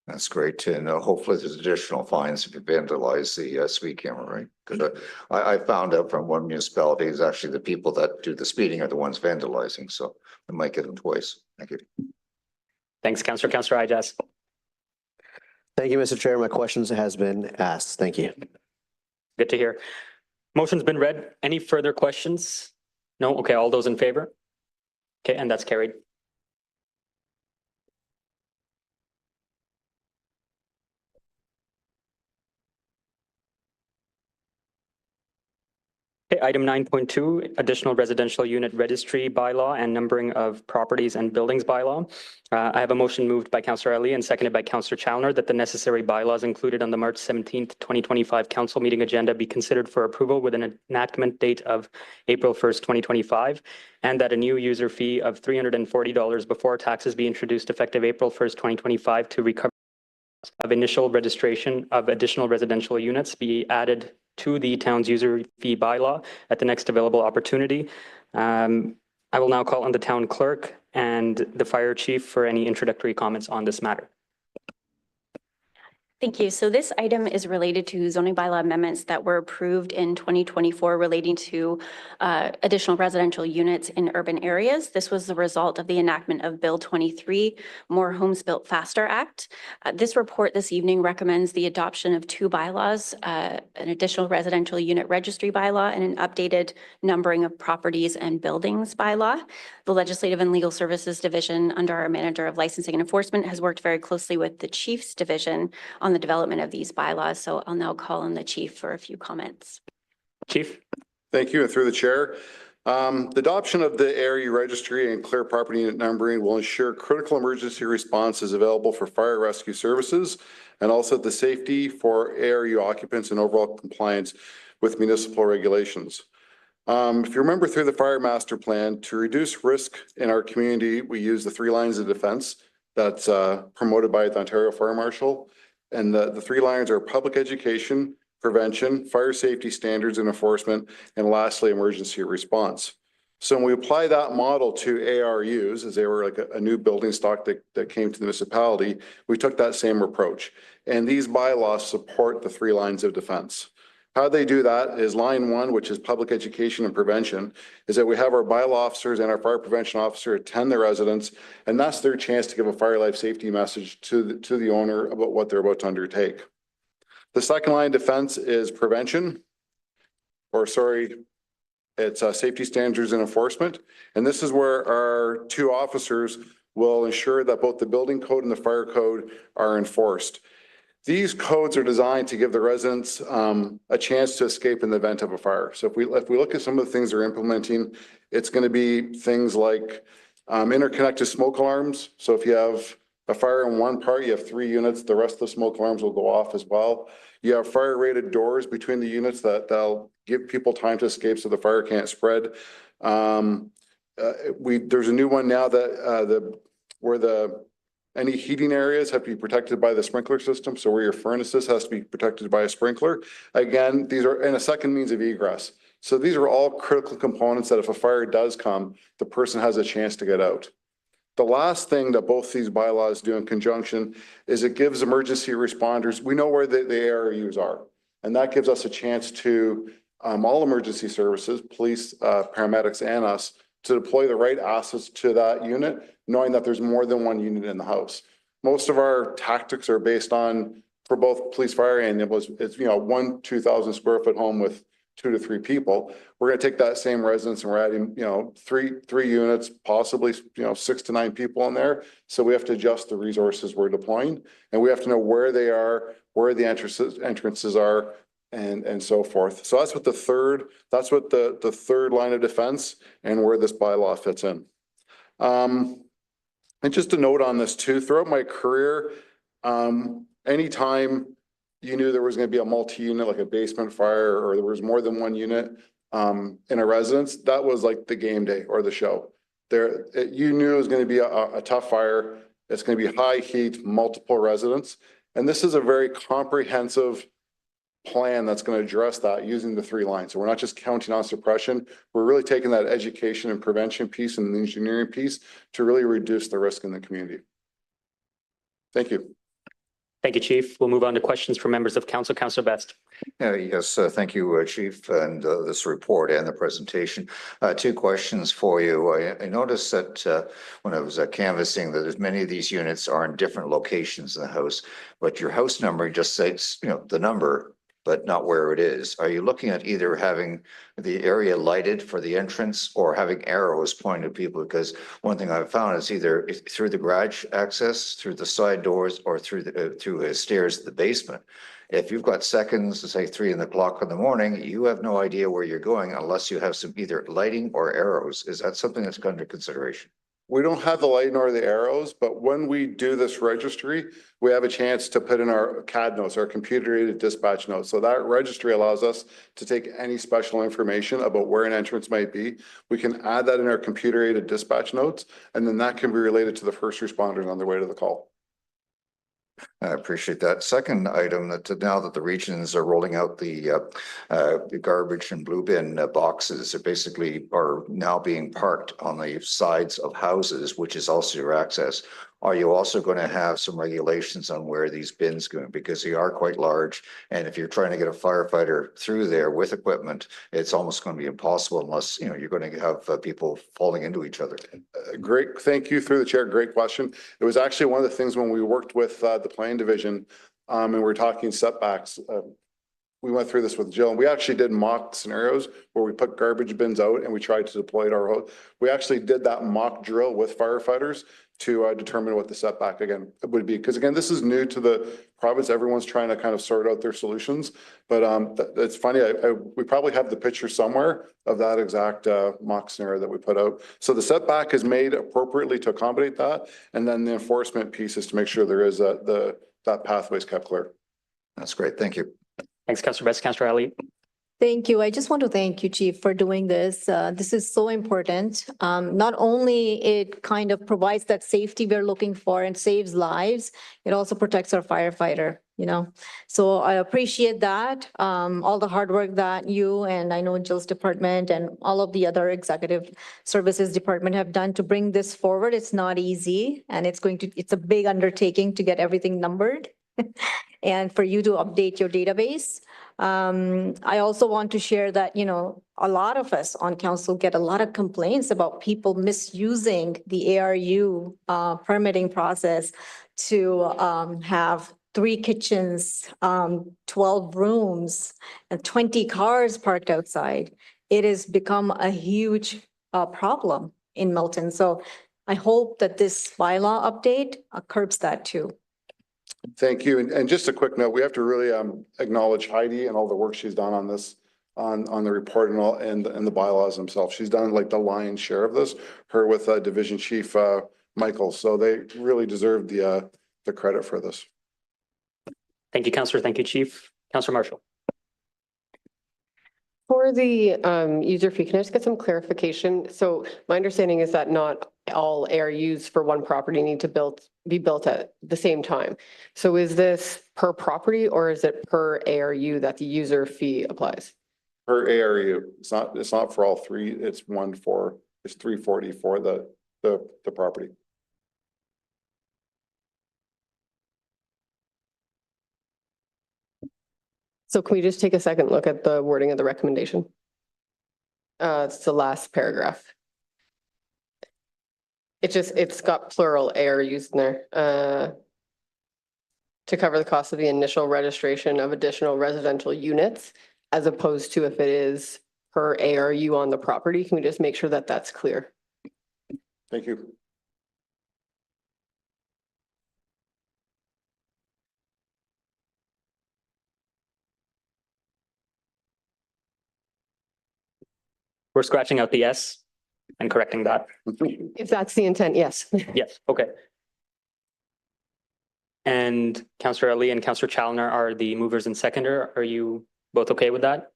That's great. And hopefully there's additional fines if you vandalize the speed camera, right? Because I found out from one municipality is actually the people that do the speeding are the ones vandalizing. So we might get them twice. Thank you. Thanks, Councillor. Councillor Ijas. Thank you, Mr. Chair. My questions has been asked. Thank you. Good to hear. Motion's been read. Any further questions? No? Okay, all those in favor? Okay, and that's carried. Okay, item 9.2, additional residential unit registry bylaw and numbering of properties and buildings bylaw. I have a motion moved by Councillor Ali and seconded by Councillor Challoner that the necessary bylaws included on the March 17th, 2025 council meeting agenda be considered for approval with an enactment date of April 1st, 2025, and that a new user fee of $340 before taxes be introduced effective April 1st, 2025 to recover of initial registration of additional residential units be added to the town's user fee bylaw at the next available opportunity. I will now call on the town clerk and the fire chief for any introductory comments on this matter. Thank you. So this item is related to zoning bylaw amendments that were approved in 2024 relating to additional residential units in urban areas. This was the result of the enactment of Bill 23, More Homes Built Faster Act. This report this evening recommends the adoption of two bylaws, an additional residential unit registry bylaw and an updated numbering of properties and buildings bylaw. The Legislative and Legal Services Division under our Manager of Licensing and Enforcement has worked very closely with the Chief's Division on the development of these bylaws. So I'll now call on the chief for a few comments. Chief. Thank you. And through the chair, the adoption of the area registry and clear property unit numbering will ensure critical emergency response is available for fire rescue services and also the safety for ARU occupants and overall compliance with municipal regulations. If you remember through the fire master plan, to reduce risk in our community, we use the 3 lines of defense that's promoted by the Ontario Fire Marshal. And the 3 lines are public education, prevention, fire safety standards and enforcement, and lastly, emergency response. So when we apply that model to ARUs, as they were like a new building stock that came to the municipality, we took that same approach. And these bylaws support the 3 lines of defense. How they do that is line 1, which is public education and prevention, is that we have our bylaw officers and our fire prevention officer attend the residents, and that's their chance to give a fire life safety message to the owner about what they're about to undertake. The second line of defense is prevention, it's safety standards and enforcement. And this is where our 2 officers will ensure that both the building code and the fire code are enforced. These codes are designed to give the residents a chance to escape in the event of a fire. So if we look at some of the things they're implementing, it's going to be things like interconnected smoke alarms. So if you have a fire in one part, you have 3 units, the rest of the smoke alarms will go off as well. You have fire rated doors between the units that'll give people time to escape so the fire can't spread. There's a new one now that any heating areas have to be protected by the sprinkler system. So where your furnaces has to be protected by a sprinkler. Again, these are in a second means of egress. So these are all critical components that if a fire does come, the person has a chance to get out. The last thing that both these bylaws do in conjunction is it gives emergency responders, we know where the ARUs are. And that gives us a chance to, all emergency services, police, paramedics, and us, to deploy the right assets to that unit, knowing that there's more than one unit in the house. Most of our tactics are based on, for both police, fire, and it's 1 2,000 square foot home with 2 to 3 people. We're going to take that same residence and we're adding, three units, possibly, 6 to 9 people in there. So we have to adjust the resources we're deploying, and we have to know where they are, where the entrances are, and so forth. So that's what the third line of defense and where this bylaw fits in. And just a note on this too, throughout my career, anytime you knew there was going to be a multi-unit, like a basement fire, or there was more than one unit in a residence, that was like the game day or the show. You knew it was going to be a tough fire. It's going to be high heat, multiple residents. And this is a very comprehensive plan that's going to address that using the 3 lines. So we're not just counting on suppression. We're really taking that education and prevention piece and the engineering piece to really reduce the risk in the community. Thank you. Thank you, Chief. We'll move on to questions from members of council. Councillor Best. Yes, thank you, Chief, and this report and the presentation. 2 questions for you. I noticed that when I was canvassing that many of these units are in different locations in the house, but your house number just says, the number, but not where it is. Are you looking at either having the area lighted for the entrance or having arrows pointing to people? Because one thing I've found is either through the garage access, through the side doors, or through stairs to the basement. If you've got seconds, say 3 o'clock in the morning, you have no idea where you're going unless you have some either lighting or arrows. Is that something that's under consideration? We don't have the light nor the arrows, but when we do this registry, we have a chance to put in our CAD notes, our computer aided dispatch notes. So that registry allows us to take any special information about where an entrance might be. We can add that in our computer aided dispatch notes, and then that can be related to the first responders on their way to the call. I appreciate that. Second item, that now that the regions are rolling out the garbage and blue bin boxes, that basically are now being parked on the sides of houses, which is also your access. Are you also going to have some regulations on where these bins go? Because they are quite large, and if you're trying to get a firefighter through there with equipment, it's almost going to be impossible unless you're going to have people falling into each other. Great, thank you through the chair. Great question. It was actually one of the things when we worked with the planning division, and we were talking setbacks. We went through this with Jill, and we actually did mock scenarios where we put garbage bins out and we tried to deploy it our road. We actually did that mock drill with firefighters to determine what the setback again would be. Because again, this is new to the province. Everyone's trying to kind of sort out their solutions. But it's funny, we probably have the picture somewhere of that exact mock scenario that we put out. So the setback is made appropriately to accommodate that. And then the enforcement piece is to make sure there is that pathway is kept clear. That's great. Thank you. Thanks, Councillor Best. Councillor Ali. Thank you. I just want to thank you, Chief, for doing this. This is so important. Not only it kind of provides that safety we're looking for and saves lives, it also protects our firefighter, So I appreciate that, all the hard work that you and I know Jill's department and all of the other executive services department have done to bring this forward. It's not easy, and it's a big undertaking to get everything numbered and for you to update your database. I also want to share that, a lot of us on council get a lot of complaints about people misusing the ARU permitting process to have 3 kitchens, 12 rooms, and 20 cars parked outside. It has become a huge problem in Milton. So I hope that this bylaw update curbs that too. Thank you. And just a quick note, we have to really acknowledge Heidi and all the work she's done on this, on the report and all, and the bylaws themselves. She's done like the lion's share of this, her with Division Chief Michael. So they really deserve the credit for this. Thank you, Councillor. Thank you, Chief. Councillor Marshall. For the user fee, can I just get some clarification? So my understanding is that not all ARUs for one property need to be built at the same time. So is this per property or is it per ARU that the user fee applies? Per ARU. It's not for all 3. It's 340 for the property. So can we just take a second look at the wording of the recommendation? It's the last paragraph. It's got plural ARUs in there. To cover the cost of the initial registration of additional residential units, as opposed to if it is per ARU on the property. Can we just make sure that that's clear? Thank you. We're scratching out the S and correcting that. If that's the intent, yes. Yes, okay. And Councillor Ali and Councillor Challoner are the movers and seconder. Are you both okay with that?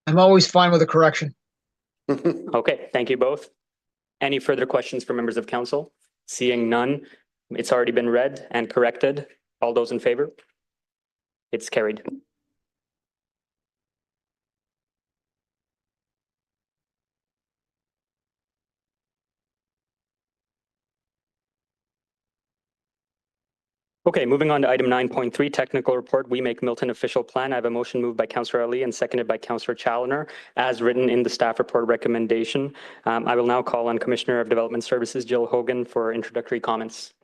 I'm always fine with a correction. Okay, thank you both. Any further questions for members of council? Seeing none, it's already been read and corrected. All those in favor? It's carried. Okay, moving on to item 9.3, technical report, We Make Milton official plan. I have a motion moved by Councillor Ali and seconded by Councillor Challoner, as written in the staff report recommendation. I will now call on Commissioner of Development Services, Jill Hogan, for introductory comments.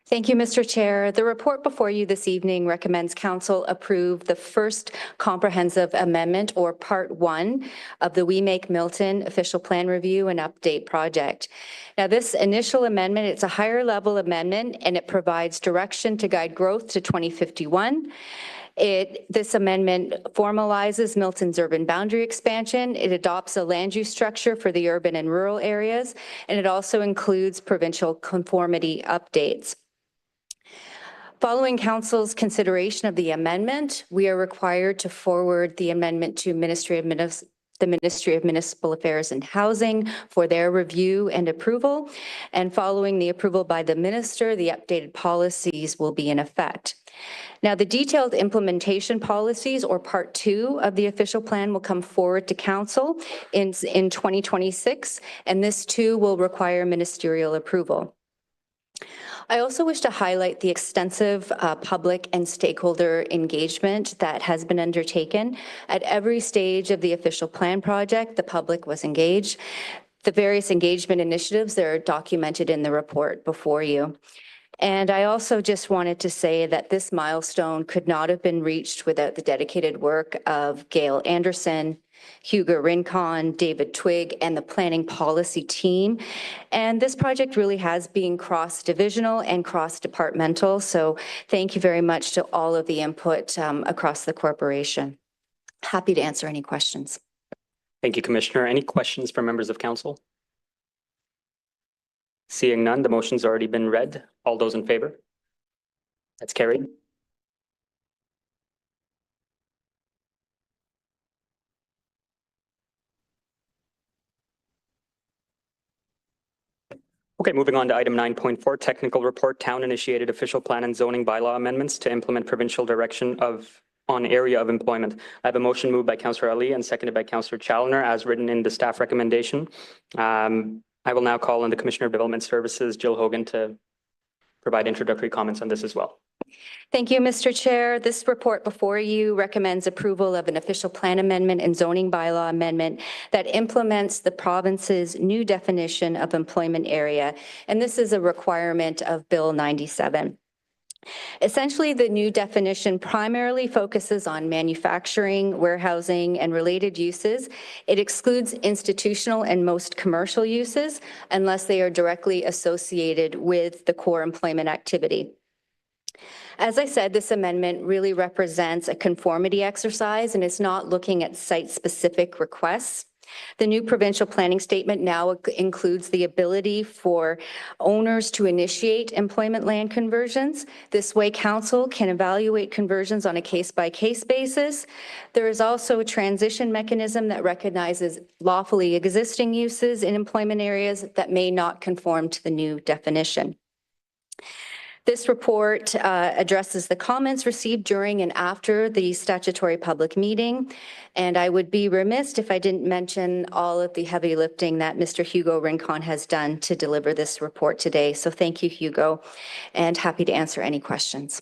Thank you, Mr. Chair. The report before you this evening recommends Council approve the first comprehensive amendment, or Part 1, of the We Make Milton official plan review and update project. Now, this initial amendment, it's a higher level amendment, and it provides direction to guide growth to 2051. This amendment formalizes Milton's urban boundary expansion. It adopts a land use structure for the urban and rural areas, and it also includes provincial conformity updates. Following Council's consideration of the amendment, we are required to forward the amendment to the Ministry of Municipal Affairs and Housing for their review and approval. And following the approval by the minister, the updated policies will be in effect. Now, the detailed implementation policies, or Part 2 of the official plan, will come forward to Council in 2026, and this too will require ministerial approval. I also wish to highlight the extensive public and stakeholder engagement that has been undertaken. At every stage of the official plan project, the public was engaged. The various engagement initiatives that are documented in the report before you. And I also just wanted to say that this milestone could not have been reached without the dedicated work of Gail Anderson, Hugo Rincon, David Twig, and the planning policy team. And this project really has been cross-divisional and cross-departmental. So thank you very much to all of the input across the corporation. Happy to answer any questions. Thank you, Commissioner. Any questions from members of council? Seeing none, the motion's already been read. All those in favor? That's carried. Okay, moving on to item 9.4, technical report, town-initiated official plan and zoning bylaw amendments to implement provincial direction on area of employment. I have a motion moved by Councillor Ali and seconded by Councillor Challoner, as written in the staff recommendation. I will now call on the Commissioner of Development Services, Jill Hogan, to provide introductory comments on this as well. Thank you, Mr. Chair. This report before you recommends approval of an official plan amendment and zoning bylaw amendment that implements the province's new definition of employment area, and this is a requirement of Bill 97. Essentially, the new definition primarily focuses on manufacturing, warehousing, and related uses. It excludes institutional and most commercial uses unless they are directly associated with the core employment activity. As I said, this amendment really represents a conformity exercise and is not looking at site-specific requests. The new provincial planning statement now includes the ability for owners to initiate employment land conversions. This way, council can evaluate conversions on a case-by-case basis. There is also a transition mechanism that recognizes lawfully existing uses in employment areas that may not conform to the new definition. This report addresses the comments received during and after the statutory public meeting, and I would be remiss if I didn't mention all of the heavy lifting that Mr. Hugo Rincon has done to deliver this report today. So thank you, Hugo, and happy to answer any questions.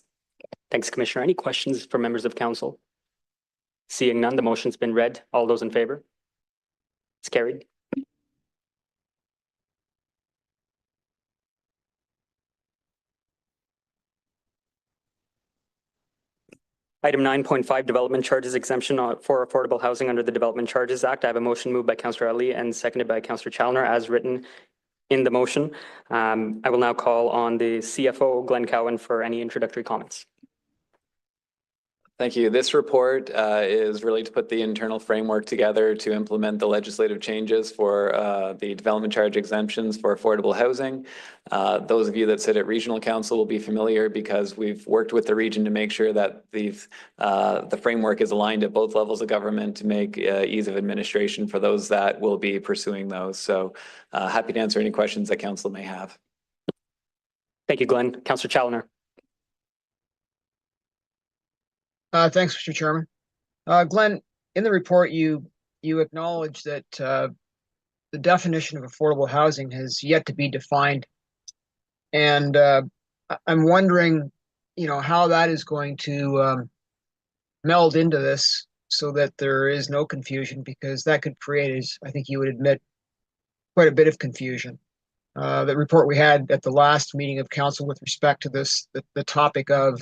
Thanks, Commissioner. Any questions from members of council? Seeing none, the motion's been read. All those in favor? It's carried. Item 9.5, development charges exemption for affordable housing under the Development Charges Act. I have a motion moved by Councillor Ali and seconded by Councillor Challoner, as written in the motion. I will now call on the CFO, Glenn Cowan, for any introductory comments. Thank you. This report is really to put the internal framework together to implement the legislative changes for the development charge exemptions for affordable housing. Those of you that sit at regional council will be familiar because we've worked with the region to make sure that the framework is aligned at both levels of government to make ease of administration for those that will be pursuing those. So happy to answer any questions that council may have. Thank you, Glenn. Councillor Challoner. Thanks, Mr. Chairman. Glenn, in the report, you acknowledge that the definition of affordable housing has yet to be defined. And I'm wondering, how that is going to meld into this so that there is no confusion, because that could create, as I think you would admit, quite a bit of confusion. The report we had at the last meeting of council with respect to this, the topic of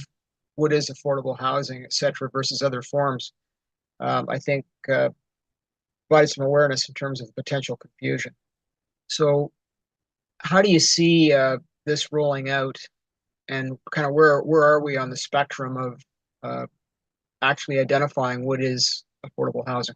what is affordable housing, et cetera, versus other forms, I think provided some awareness in terms of potential confusion. So how do you see this rolling out, and kind of where are we on the spectrum of actually identifying what is affordable housing?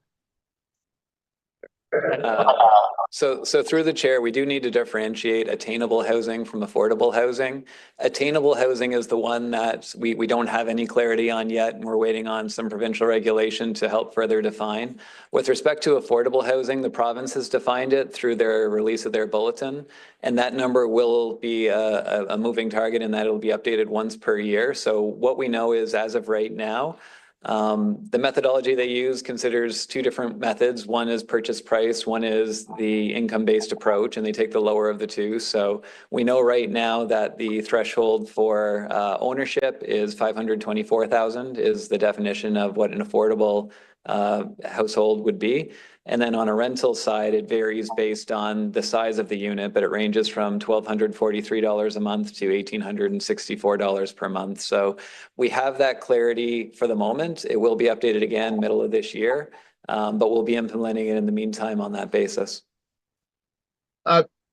So through the chair, we do need to differentiate attainable housing from affordable housing. Attainable housing is the one that we don't have any clarity on yet, and we're waiting on some provincial regulation to help further define. With respect to affordable housing, the province has defined it through their release of their bulletin, and that number will be a moving target, and that it'll be updated once per year. So what we know is, as of right now, the methodology they use considers two different methods. One is purchase price, one is the income-based approach, and they take the lower of the two. So we know right now that the threshold for ownership is $524,000 is the definition of what an affordable household would be. And then on a rental side, it varies based on the size of the unit, but it ranges from $1,243 a month to $1,864 per month. So we have that clarity for the moment. It will be updated again middle of this year, but we'll be implementing it in the meantime on that basis.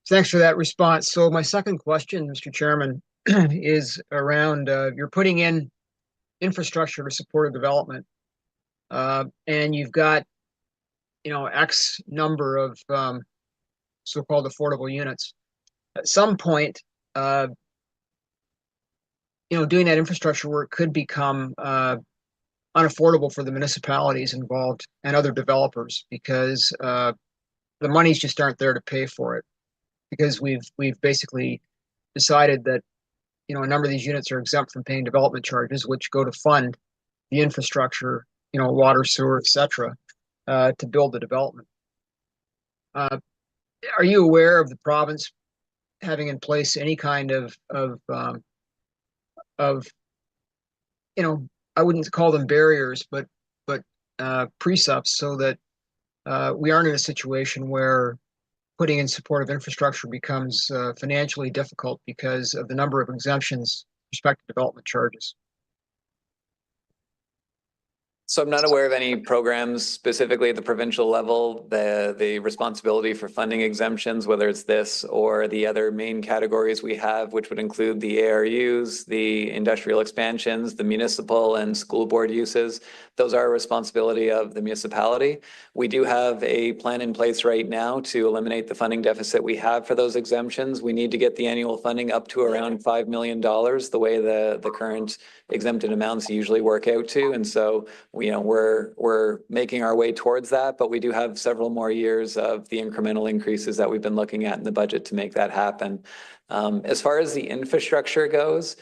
Thanks for that response. So my second question, Mr. Chairman, is around you're putting in infrastructure to support a development, and you've got X number of so-called affordable units. At some point, doing that infrastructure work could become unaffordable for the municipalities involved and other developers, because the monies just aren't there to pay for it. Because we've basically decided that a number of these units are exempt from paying development charges, which go to fund the infrastructure, water, sewer, et cetera, to build the development. Are you aware of the province having in place any kind of I wouldn't call them barriers, but precepts, so that we aren't in a situation where putting in supportive infrastructure becomes financially difficult because of the number of exemptions with respect to development charges? So I'm not aware of any programs specifically at the provincial level. The responsibility for funding exemptions, whether it's this or the other main categories we have, which would include the ARUs, the industrial expansions, the municipal and school board uses, those are a responsibility of the municipality. We do have a plan in place right now to eliminate the funding deficit we have for those exemptions. We need to get the annual funding up to around $5 million, the way the current exempted amounts usually work out to. And so we're making our way towards that, but we do have several more years of the incremental increases that we've been looking at in the budget to make that happen. As far as the infrastructure goes,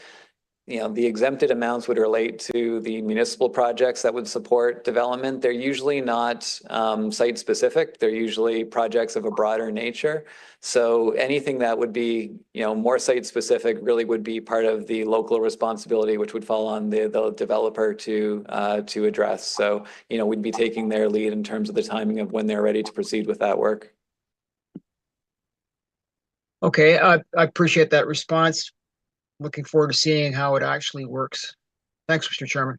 the exempted amounts would relate to the municipal projects that would support development. They're usually not site specific. They're usually projects of a broader nature. So anything that would be, more site specific really would be part of the local responsibility, which would fall on the developer to address. So, we'd be taking their lead in terms of the timing of when they're ready to proceed with that work. Okay, I appreciate that response. Looking forward to seeing how it actually works. Thanks, Mr. Chairman.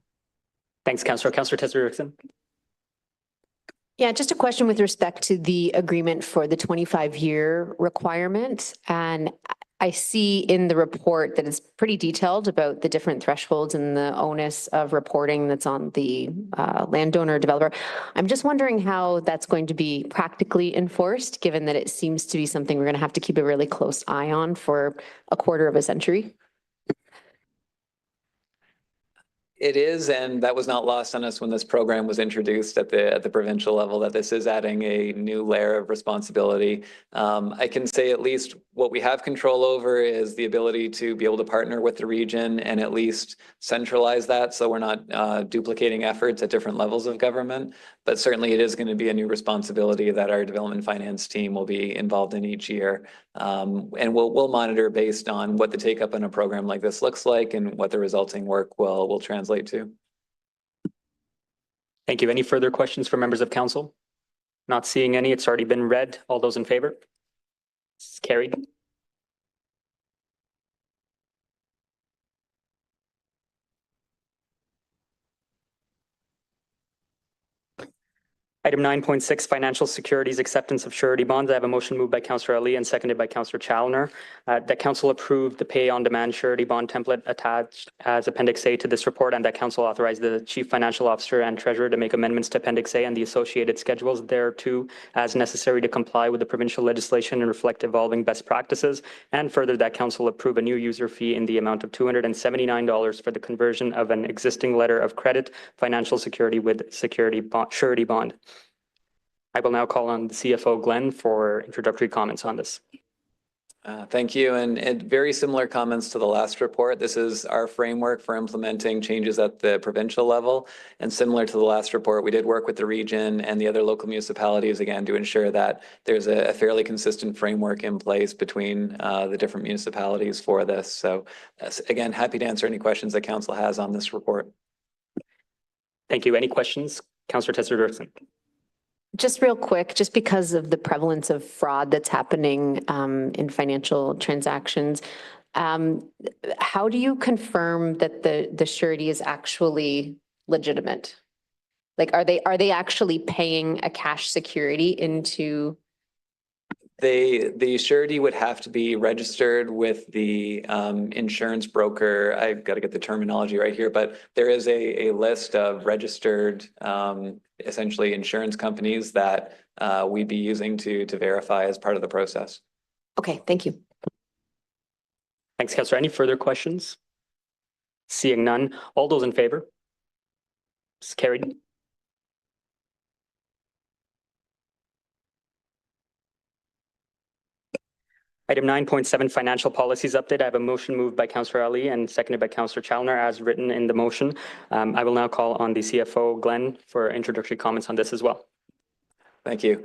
Thanks, Councillor. Councillor Tesser-Erickson. Yeah, just a question with respect to the agreement for the 25-year requirement. And I see in the report that it's pretty detailed about the different thresholds and the onus of reporting that's on the landowner developer. I'm just wondering how that's going to be practically enforced, given that it seems to be something we're going to have to keep a really close eye on for a quarter of a century. It is, and that was not lost on us when this program was introduced at the provincial level, that this is adding a new layer of responsibility. I can say at least what we have control over is the ability to be able to partner with the region and at least centralize that, so we're not duplicating efforts at different levels of government. But certainly it is going to be a new responsibility that our development finance team will be involved in each year. And we'll monitor based on what the take up in a program like this looks like and what the resulting work will translate to. Thank you. Any further questions from members of council? Not seeing any. It's already been read. All those in favor? It's carried. Item 9.6, financial securities acceptance of surety bonds. I have a motion moved by Councillor Ali and seconded by Councillor Challoner that council approve the pay on demand surety bond template attached as Appendix A to this report, and that council authorize the Chief Financial Officer and Treasurer to make amendments to Appendix A and the associated schedules thereto as necessary to comply with the provincial legislation and reflect evolving best practices. And further, that council approve a new user fee in the amount of $279 for the conversion of an existing letter of credit financial security with surety bond. I will now call on the CFO, Glenn, for introductory comments on this. Thank you. And very similar comments to the last report. This is our framework for implementing changes at the provincial level. And similar to the last report, we did work with the region and the other local municipalities again to ensure that there's a fairly consistent framework in place between the different municipalities for this. So again, happy to answer any questions that council has on this report. Thank you. Any questions? Councillor Tessler-Dirksen. Just real quick, just because of the prevalence of fraud that's happening in financial transactions, how do you confirm that the surety is actually legitimate? Like, are they actually paying a cash security into? The surety would have to be registered with the insurance broker. I've got to get the terminology right here, but there is a list of registered essentially insurance companies that we'd be using to verify as part of the process. Okay, thank you. Thanks, Councillor. Any further questions? Seeing none. All those in favor? It's carried. Item 9.7, financial policies update. I have a motion moved by Councillor Ali and seconded by Councillor Challoner as written in the motion. I will now call on the CFO, Glenn, for introductory comments on this as well. Thank you.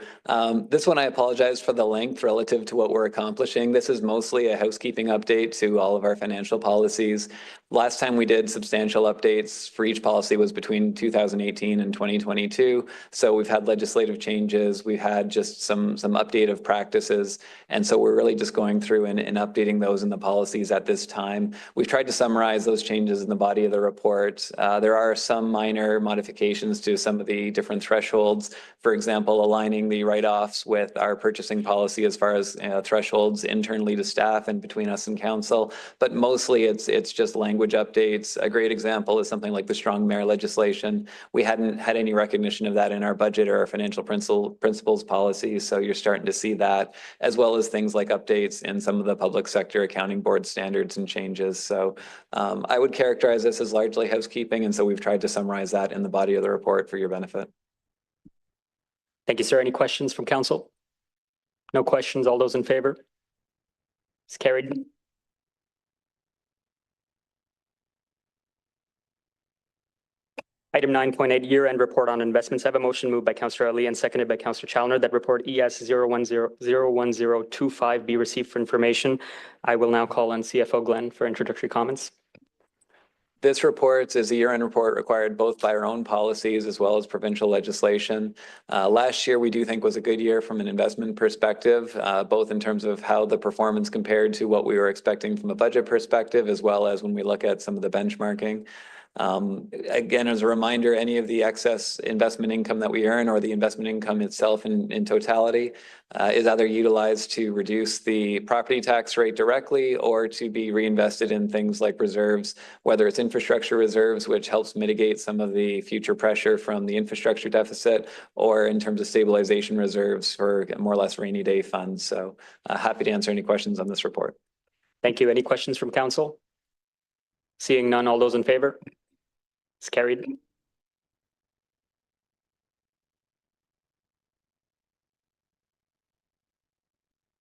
This one, I apologize for the length relative to what we're accomplishing. This is mostly a housekeeping update to all of our financial policies. Last time we did substantial updates for each policy was between 2018 and 2022. So we've had legislative changes. We've had just some update of practices. And so we're really just going through and updating those in the policies at this time. We've tried to summarize those changes in the body of the report. There are some minor modifications to some of the different thresholds. For example, aligning the write-offs with our purchasing policy as far as thresholds internally to staff and between us and council. But mostly it's just language updates. A great example is something like the strong mayor legislation. We hadn't had any recognition of that in our budget or our financial principles policies. So you're starting to see that, as well as things like updates in some of the public sector accounting board standards and changes. So I would characterize this as largely housekeeping. And so we've tried to summarize that in the body of the report for your benefit. Thank you, sir. Any questions from council? No questions. All those in favor? It's carried. Item 9.8, year-end report on investments. I have a motion moved by Councillor Ali and seconded by Councillor Challoner that report ES 01025 be received for information. I will now call on CFO Glenn for introductory comments. This report is a year-end report required both by our own policies as well as provincial legislation. Last year, we do think was a good year from an investment perspective, both in terms of how the performance compared to what we were expecting from a budget perspective, as well as when we look at some of the benchmarking. Again, as a reminder, any of the excess investment income that we earn or the investment income itself in totality is either utilized to reduce the property tax rate directly or to be reinvested in things like reserves, whether it's infrastructure reserves, which helps mitigate some of the future pressure from the infrastructure deficit, or in terms of stabilization reserves for more or less rainy day funds. So happy to answer any questions on this report. Thank you. Any questions from council? Seeing none, all those in favor? It's carried.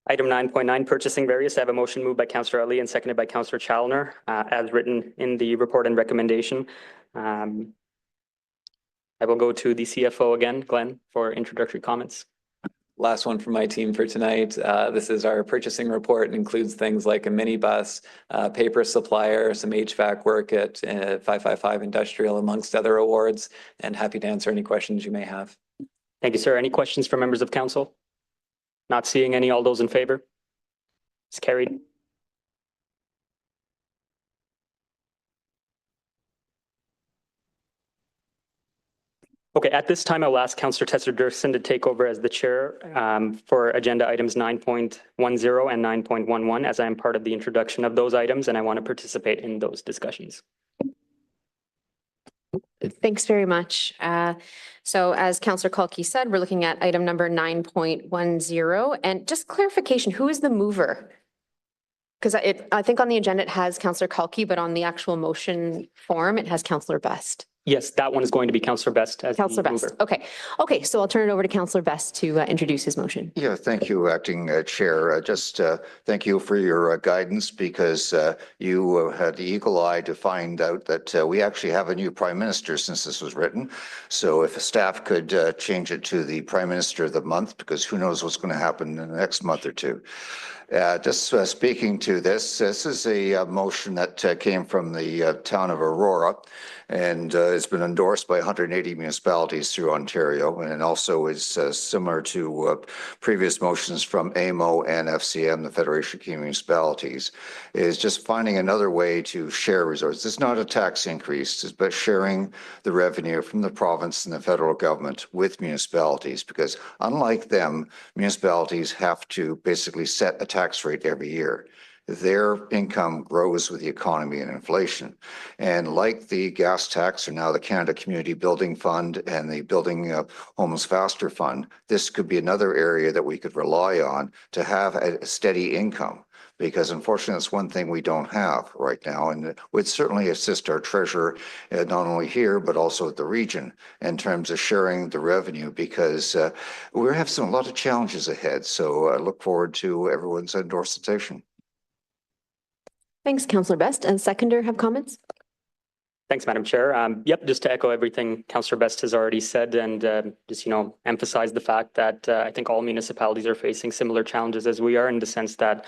Item 9.9, purchasing various. I have a motion moved by Councillor Ali and seconded by Councillor Challoner, as written in the report and recommendation. I will go to the CFO again, Glenn, for introductory comments. Last one from my team for tonight. This is our purchasing report. It includes things like a minibus, paper supplier, some HVAC work at 555 Industrial, amongst other awards, and happy to answer any questions you may have. Thank you, sir. Any questions from members of council? Not seeing any. All those in favor? It's carried. Okay, at this time, I will ask Councillor Tesser-Dirksen to take over as the chair for agenda items 9.10 and 9.11, as I am part of the introduction of those items, and I want to participate in those discussions. Thanks very much. So as Councillor Kalki said, we're looking at item number 9.10. And just clarification, who is the mover? Because I think on the agenda it has Councillor Kalki, but on the actual motion form, it has Councillor Best. Yes, that one is going to be Councillor Best as the Councillor Best. mover. Okay, so I'll turn it over to Councillor Best to introduce his motion. Yeah, thank you, Acting Chair. Just thank you for your guidance, because you had the eagle eye to find out that we actually have a new Prime Minister since this was written. So if staff could change it to the Prime Minister of the month, because who knows what's going to happen in the next month or two. Just speaking to this is a motion that came from the town of Aurora, and it's been endorsed by 180 municipalities through Ontario, and also is similar to previous motions from AMO and FCM, the Federation of Canadian Municipalities, is just finding another way to share resources. It's not a tax increase, but sharing the revenue from the province and the federal government with municipalities, because unlike them, municipalities have to basically set a tax rate every year. Their income grows with the economy and inflation. And like the gas tax, or now the Canada Community Building Fund and the Building Homes Faster Fund, this could be another area that we could rely on to have a steady income. Because unfortunately, that's one thing we don't have right now, and it would certainly assist our treasurer, not only here, but also at the region, in terms of sharing the revenue, because we have a lot of challenges ahead. So I look forward to everyone's endorsement. Thanks, Councillor Best. And seconder have comments? Thanks, Madam Chair. Yep, just to echo everything Councillor Best has already said, and just, emphasize the fact that I think all municipalities are facing similar challenges as we are, in the sense that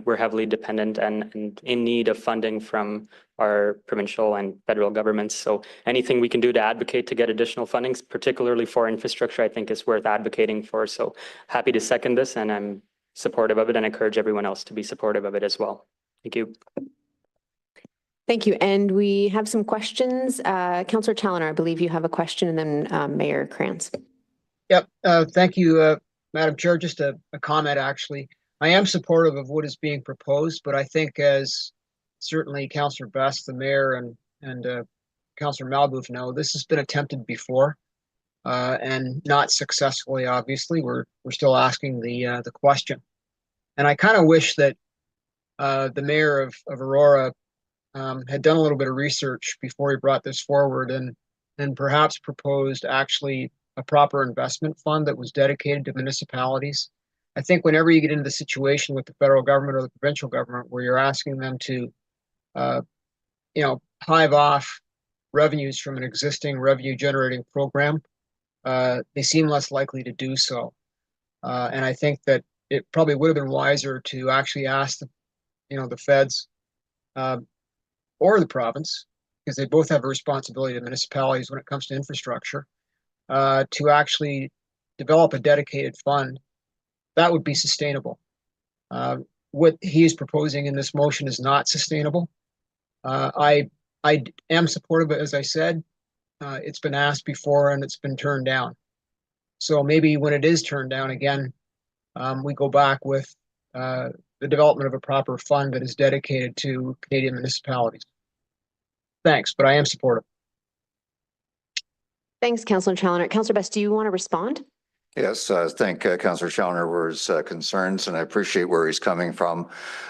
we're heavily dependent and in need of funding from our provincial and federal governments. So anything we can do to advocate to get additional funding, particularly for infrastructure, I think is worth advocating for. So happy to second this, and I'm supportive of it, and encourage everyone else to be supportive of it as well. Thank you. Thank you. And we have some questions. Councillor Challoner, I believe you have a question, and then Mayor Krantz. Yep. Thank you, Madam Chair. Just a comment, actually. I am supportive of what is being proposed, but I think, as certainly Councillor Best, the mayor, and Councillor Malboof know, this has been attempted before, and not successfully. Obviously, we're still asking the question, and I kind of wish that the mayor of Aurora had done a little bit of research before he brought this forward, and perhaps proposed actually a proper investment fund that was dedicated to municipalities. I think whenever you get into the situation with the federal government or the provincial government where you're asking them to, hive off revenues from an existing revenue generating program, they seem less likely to do so. And I think that it probably would have been wiser to actually ask the feds or the province, because they both have a responsibility to municipalities when it comes to infrastructure, to actually develop a dedicated fund that would be sustainable. What he is proposing in this motion is not sustainable. I am supportive, as I said. It's been asked before and it's been turned down. So maybe when it is turned down again, we go back with the development of a proper fund that is dedicated to Canadian municipalities. Thanks, but I am supportive. Thanks, Councillor Challoner. Councillor Best, do you want to respond? Yes, thank Councillor Challoner for his concerns, and I appreciate where he's coming from.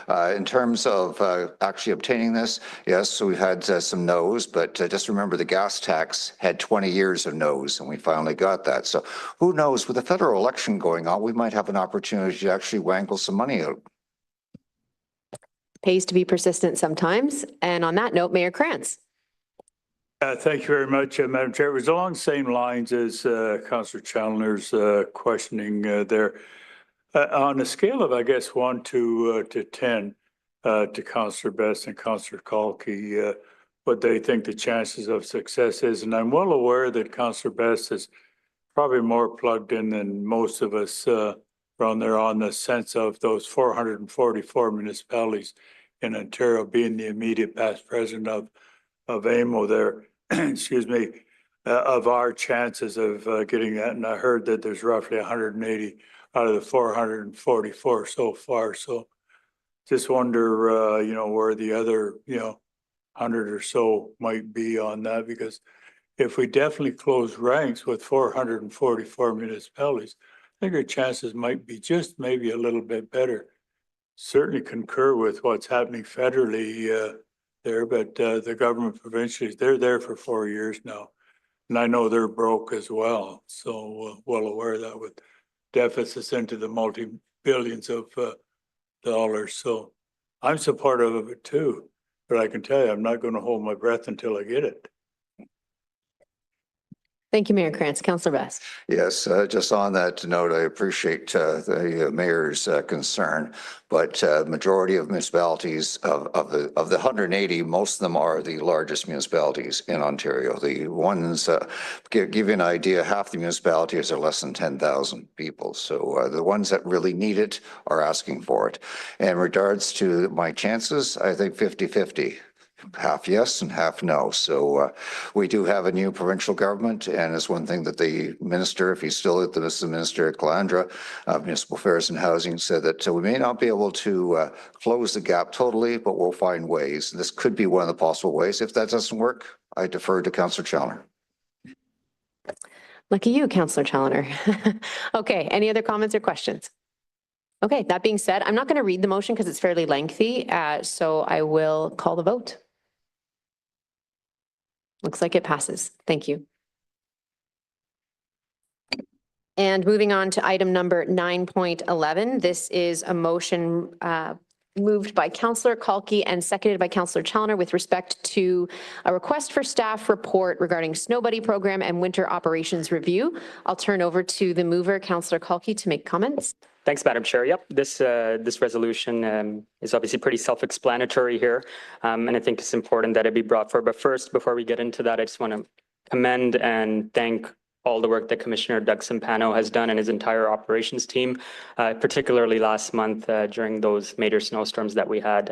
In terms of actually obtaining this, yes, so we've had some no's, but just remember the gas tax had 20 years of no's, and we finally got that. So who knows, with the federal election going on, we might have an opportunity to actually wangle some money out. Pays to be persistent sometimes. And on that note, Mayor Krantz. Thank you very much, Madam Chair. It was along the same lines as Councillor Challoner's questioning there. On a scale of, I guess, 1 to 10, to Councillor Best and Councillor Kalki, what they think the chances of success is. And I'm well aware that Councillor Best is probably more plugged in than most of us around there on the sense of those 444 municipalities in Ontario being the immediate past president of AMO there. Excuse me, of our chances of getting that. And I heard that there's roughly 180 out of the 444 so far. So just wonder, where the other, 100 or so might be on that, because if we definitely close ranks with 444 municipalities, I think our chances might be just maybe a little bit better. Certainly concur with what's happening federally there, but the government provincially, they're there for 4 years now. And I know they're broke as well. So well aware of that, with deficits into the multi-billions of dollars. So I'm supportive of it too. But I can tell you, I'm not going to hold my breath until I get it. Thank you, Mayor Krantz. Councillor Best. Yes, just on that note, I appreciate the mayor's concern, but majority of municipalities of the 180, most of them are the largest municipalities in Ontario. The ones, give you an idea, half the municipalities are less than 10,000 people. So the ones that really need it are asking for it. In regards to my chances, I think 50-50. Half yes and half no. So we do have a new provincial government, and it's one thing that the minister, if he's still at the minister at Calandra, Municipal Affairs and Housing, said that we may not be able to close the gap totally, but we'll find ways. This could be one of the possible ways. If that doesn't work, I defer to Councillor Challoner. Lucky you, Councillor Challoner. Okay, any other comments or questions? Okay, that being said, I'm not going to read the motion because it's fairly lengthy, so I will call the vote. Looks like it passes. Thank you. And moving on to item number 9.11, this is a motion moved by Councillor Kalki and seconded by Councillor Challoner with respect to a request for staff report regarding Snow Buddy program and winter operations review. I'll turn over to the mover, Councillor Kalki, to make comments. Thanks, Madam Chair. Yep, this resolution is obviously pretty self-explanatory here, and I think it's important that it be brought forward. But first, before we get into that, I just want to commend and thank all the work that Commissioner Doug Cimpano has done and his entire operations team, particularly last month during those major snowstorms that we had.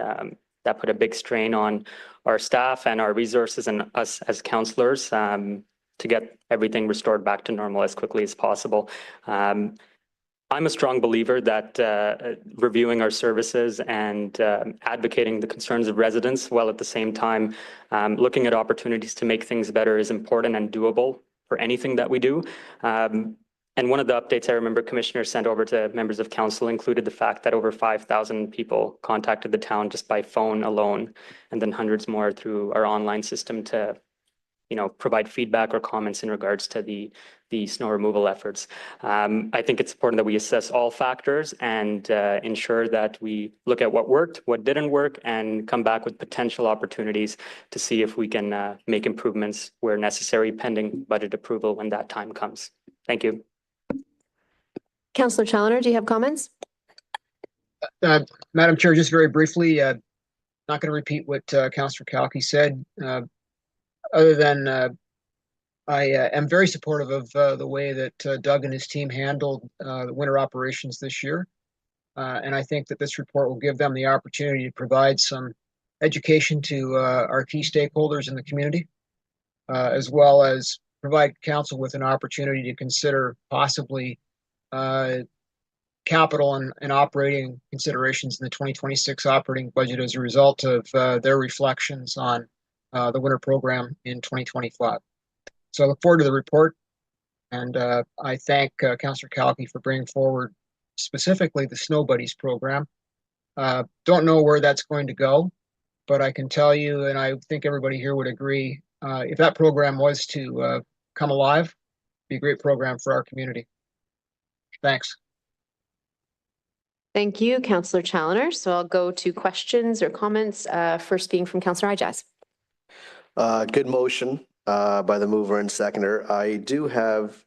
That put a big strain on our staff and our resources and us as councillors to get everything restored back to normal as quickly as possible. I'm a strong believer that reviewing our services and advocating the concerns of residents while at the same time looking at opportunities to make things better is important and doable for anything that we do. And one of the updates I remember Commissioner sent over to members of council included the fact that over 5,000 people contacted the town just by phone alone, and then hundreds more through our online system to provide feedback or comments in regards to the snow removal efforts. I think it's important that we assess all factors and ensure that we look at what worked, what didn't work, and come back with potential opportunities to see if we can make improvements where necessary, pending budget approval when that time comes. Thank you. Councillor Challoner, do you have comments? Madam Chair, just very briefly, not going to repeat what Councillor Kalki said. Other than I am very supportive of the way that Doug and his team handled the winter operations this year. And I think that this report will give them the opportunity to provide some education to our key stakeholders in the community, as well as provide council with an opportunity to consider possibly capital and operating considerations in the 2026 operating budget as a result of their reflections on the winter program in 2025. So I look forward to the report. And I thank Councillor Kalki for bringing forward specifically the Snow Buddies program. Don't know where that's going to go, but I can tell you, and I think everybody here would agree, if that program was to come alive, it'd be a great program for our community. Thanks. Thank you, Councillor Challoner. So I'll go to questions or comments, first being from Councillor Ijaz. Good motion by the mover and seconder. I do have,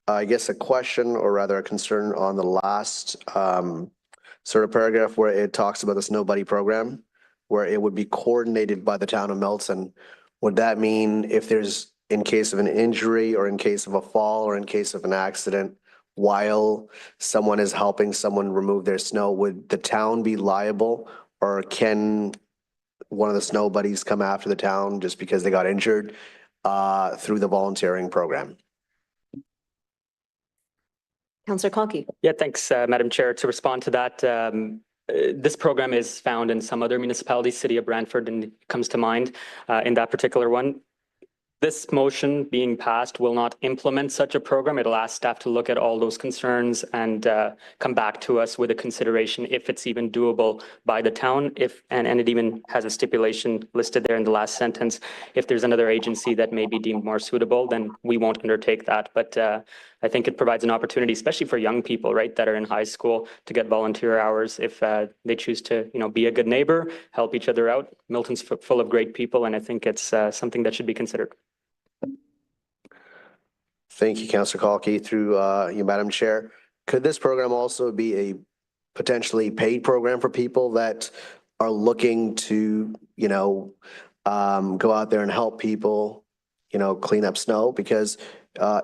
I guess, a question or rather a concern on the last sort of paragraph where it talks about the Snow Buddy program, where it would be coordinated by the town of Milton. Would that mean if there's, in case of an injury or in case of a fall or in case of an accident, while someone is helping someone remove their snow, would the town be liable, or can one of the Snow Buddies come after the town just because they got injured through the volunteering program? Councillor Kalki. Yeah, thanks, Madam Chair. To respond to that, this program is found in some other municipalities. City of Brantford and comes to mind in that particular one. This motion being passed will not implement such a program. It'll ask staff to look at all those concerns and come back to us with a consideration if it's even doable by the town. And it even has a stipulation listed there in the last sentence. If there's another agency that may be deemed more suitable, then we won't undertake that. But I think it provides an opportunity, especially for young people, right, that are in high school, to get volunteer hours if they choose to, be a good neighbor, help each other out. Milton's full of great people, and I think it's something that should be considered. Thank you, Councillor Kalki. Through you, Madam Chair. Could this program also be a potentially paid program for people that are looking to, go out there and help people, clean up snow? Because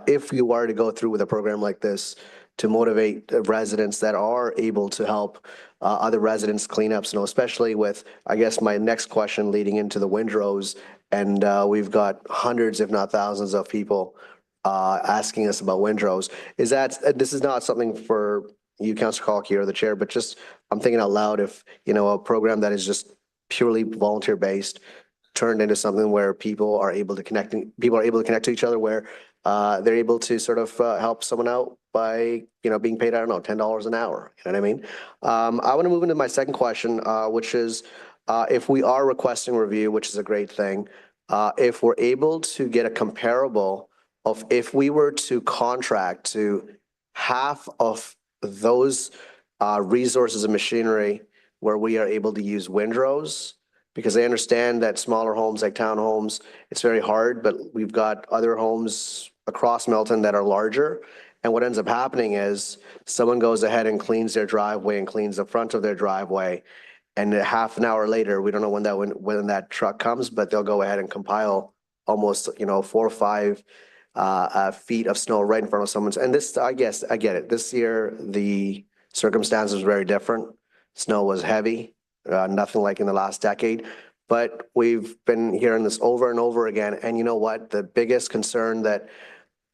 if you are to go through with a program like this to motivate residents that are able to help other residents clean up snow, especially with, I guess, my next question leading into the windrows, and we've got hundreds, if not thousands of people asking us about windrows. This is not something for you, Councillor Kalki, or the chair, but just I'm thinking out loud, if a program that is just purely volunteer based turned into something where people are able to connect to each other, where they're able to sort of help someone out by being paid, I don't know, $10 an hour. You know what I mean? I want to move into my second question, which is if we are requesting review, which is a great thing, if we're able to get a comparable of if we were to contract to half of those resources and machinery where we are able to use windrows, because I understand that smaller homes like townhomes, it's very hard, but we've got other homes across Milton that are larger. And what ends up happening is someone goes ahead and cleans their driveway and cleans the front of their driveway. And half an hour later, we don't know when that truck comes, but they'll go ahead and compile almost, 4 or 5 feet of snow right in front of someone's. And this, I guess, I get it. This year, the circumstances were very different. Snow was heavy, nothing like in the last decade. But we've been hearing this over and over again. And you know what? The biggest concern that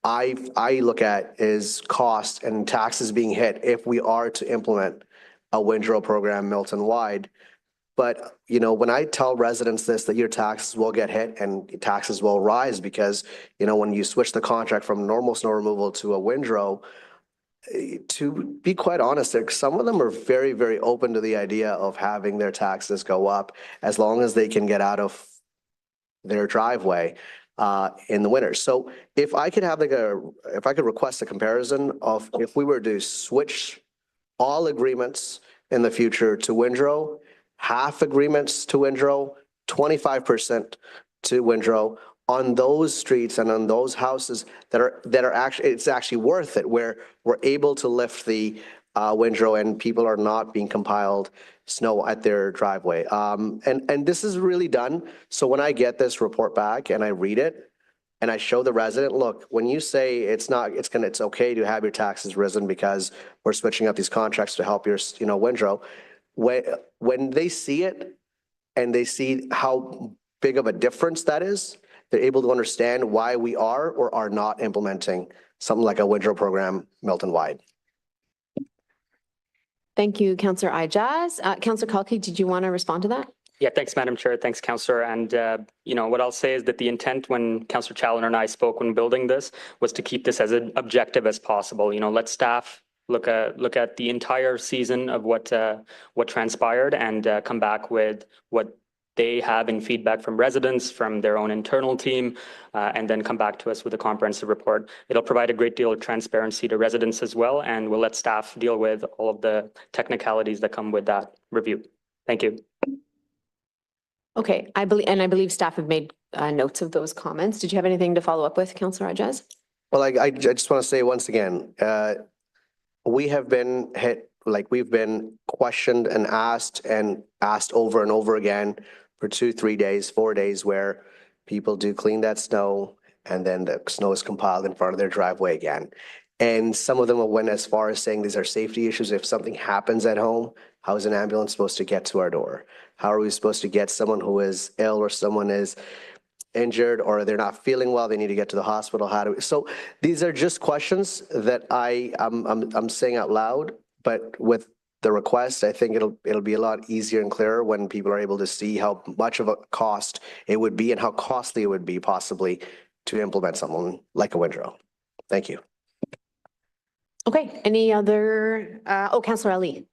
I look at is cost and taxes being hit if we are to implement a windrow program Milton-wide. But, when I tell residents this, that your taxes will get hit and taxes will rise because, when you switch the contract from normal snow removal to a windrow, to be quite honest, some of them are very, very open to the idea of having their taxes go up as long as they can get out of their driveway in the winter. So if I could have if I could request a comparison of if we were to switch all agreements in the future to windrow, half agreements to windrow, 25% to windrow on those streets and on those houses that are actually, it's actually worth it, where we're able to lift the windrow and people are not being compiled snow at their driveway. And this is really done. So when I get this report back and I read it and I show the resident, look, when you say it's okay to have your taxes risen because we're switching up these contracts to help your, windrow, when they see it and they see how big of a difference that is, they're able to understand why we are or are not implementing something like a windrow program Milton-wide. Thank you, Councillor Ijaz. Councillor Kalki, did you want to respond to that? Yeah, thanks, Madam Chair. Thanks, Councillor. And, what I'll say is that the intent when Councillor Challoner and I spoke when building this was to keep this as objective as possible. Let staff look at the entire season of what transpired and come back with what they have in feedback from residents, from their own internal team, and then come back to us with a comprehensive report. It'll provide a great deal of transparency to residents as well, and we'll let staff deal with all of the technicalities that come with that review. Thank you. Okay, I believe staff have made notes of those comments. Did you have anything to follow up with, Councillor Rajaz? Well, I just want to say once again, we have been hit, like we've been questioned and asked over and over again for 2, 3 days, 4 days, where people do clean that snow and then the snow is compiled in front of their driveway again. And some of them went as far as saying these are safety issues. If something happens at home, how is an ambulance supposed to get to our door? How are we supposed to get someone who is ill or someone is injured or they're not feeling well, they need to get to the hospital? How do we? So these are just questions that I'm saying out loud, but with the request, I think it'll be a lot easier and clearer when people are able to see how much of a cost it would be and how costly it would be possibly to implement something like a windrow. Thank you. Okay, any other, Councillor Ali.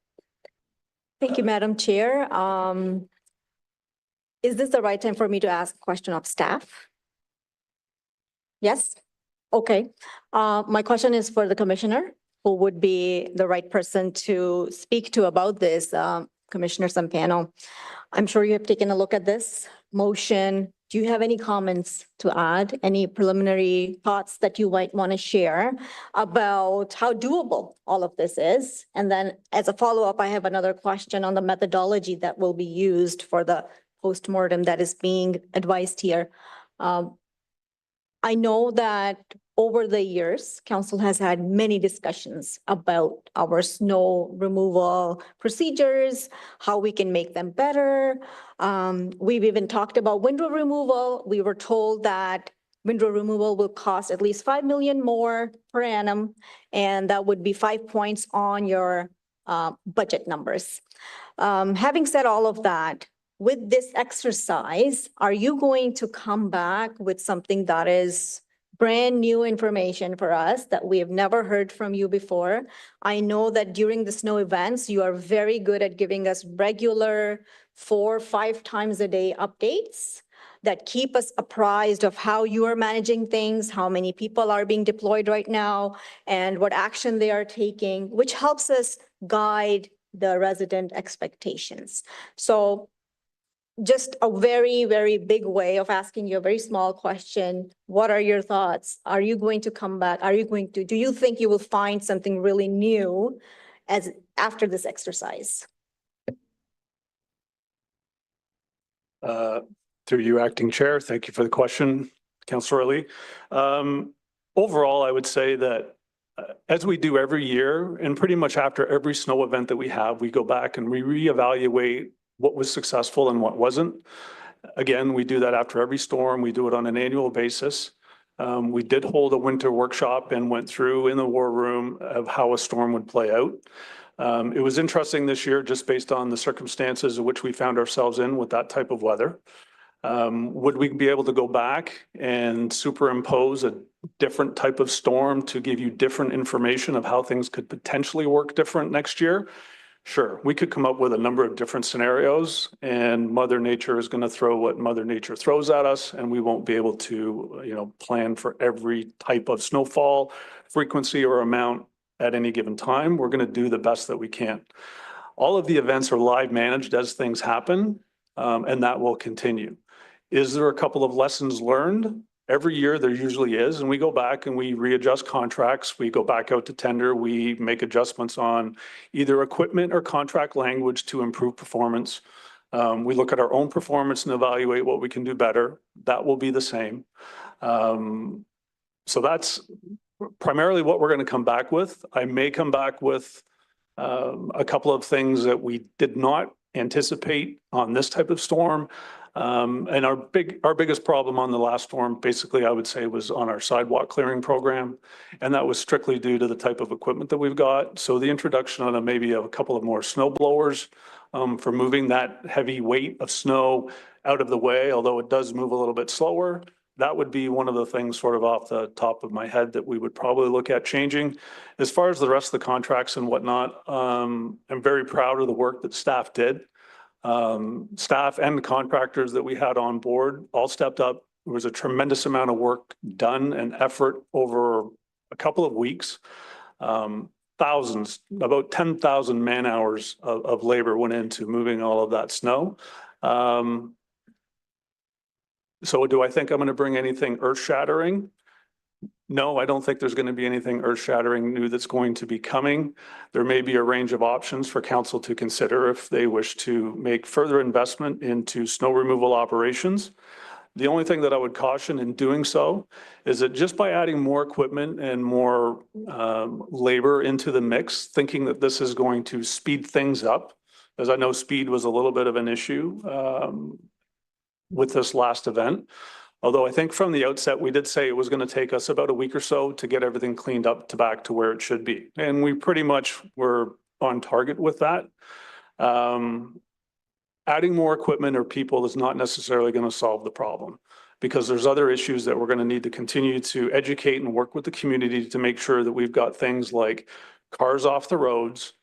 Thank you, Madam Chair. Is this the right time for me to ask a question of staff? Yes? Okay. My question is for the commissioner, who would be the right person to speak to about this, Commissioner Sampano. I'm sure you have taken a look at this motion. Do you have any comments to add? Any preliminary thoughts that you might want to share about how doable all of this is? And then as a follow-up, I have another question on the methodology that will be used for the postmortem that is being advised here. I know that over the years, council has had many discussions about our snow removal procedures, how we can make them better. We've even talked about windrow removal. We were told that windrow removal will cost at least 5 million more per annum, and that would be 5 points on your budget numbers. Having said all of that, with this exercise, are you going to come back with something that is brand new information for us that we have never heard from you before? I know that during the snow events, you are very good at giving us regular 4 or 5 times a day updates that keep us apprised of how you are managing things, how many people are being deployed right now, and what action they are taking, which helps us guide the resident expectations. So just a very, very big way of asking you a very small question. What are your thoughts? Are you going to come back? Do you think you will find something really new after this exercise? Through you, Acting Chair, thank you for the question, Councillor Ali. Overall, I would say that as we do every year, and pretty much after every snow event that we have, we go back and we reevaluate what was successful and what wasn't. Again, we do that after every storm. We do it on an annual basis. We did hold a winter workshop and went through in the war room of how a storm would play out. It was interesting this year, just based on the circumstances in which we found ourselves in with that type of weather. Would we be able to go back and superimpose a different type of storm to give you different information of how things could potentially work different next year? Sure, we could come up with a number of different scenarios, and Mother Nature is going to throw what Mother Nature throws at us, and we won't be able to, plan for every type of snowfall, frequency or amount at any given time. We're going to do the best that we can. All of the events are live managed as things happen, and that will continue. Is there a couple of lessons learned? Every year there usually is, and we go back and we readjust contracts. We go back out to tender. We make adjustments on either equipment or contract language to improve performance. We look at our own performance and evaluate what we can do better. That will be the same. So that's primarily what we're going to come back with. I may come back with a couple of things that we did not anticipate on this type of storm. And our biggest problem on the last storm, basically, I would say, was on our sidewalk clearing program. And that was strictly due to the type of equipment that we've got. So the introduction of maybe a couple of more snow blowers for moving that heavy weight of snow out of the way, although it does move a little bit slower, that would be one of the things sort of off the top of my head that we would probably look at changing. As far as the rest of the contracts and whatnot, I'm very proud of the work that staff did. Staff and the contractors that we had on board all stepped up. There was a tremendous amount of work done and effort over a couple of weeks. Thousands, about 10,000 man hours of labor went into moving all of that snow. So do I think I'm going to bring anything earth shattering? No, I don't think there's going to be anything earth-shattering new that's going to be coming. There may be a range of options for council to consider if they wish to make further investment into snow removal operations. The only thing that I would caution in doing so is that just by adding more equipment and more labor into the mix, thinking that this is going to speed things up, as I know speed was a little bit of an issue with this last event. Although I think from the outset, we did say it was going to take us about a week or so to get everything cleaned up to back to where it should be. And we pretty much were on target with that. Adding more equipment or people is not necessarily going to solve the problem because there's other issues that we're going to need to continue to educate and work with the community to make sure that we've got things like cars off the roads.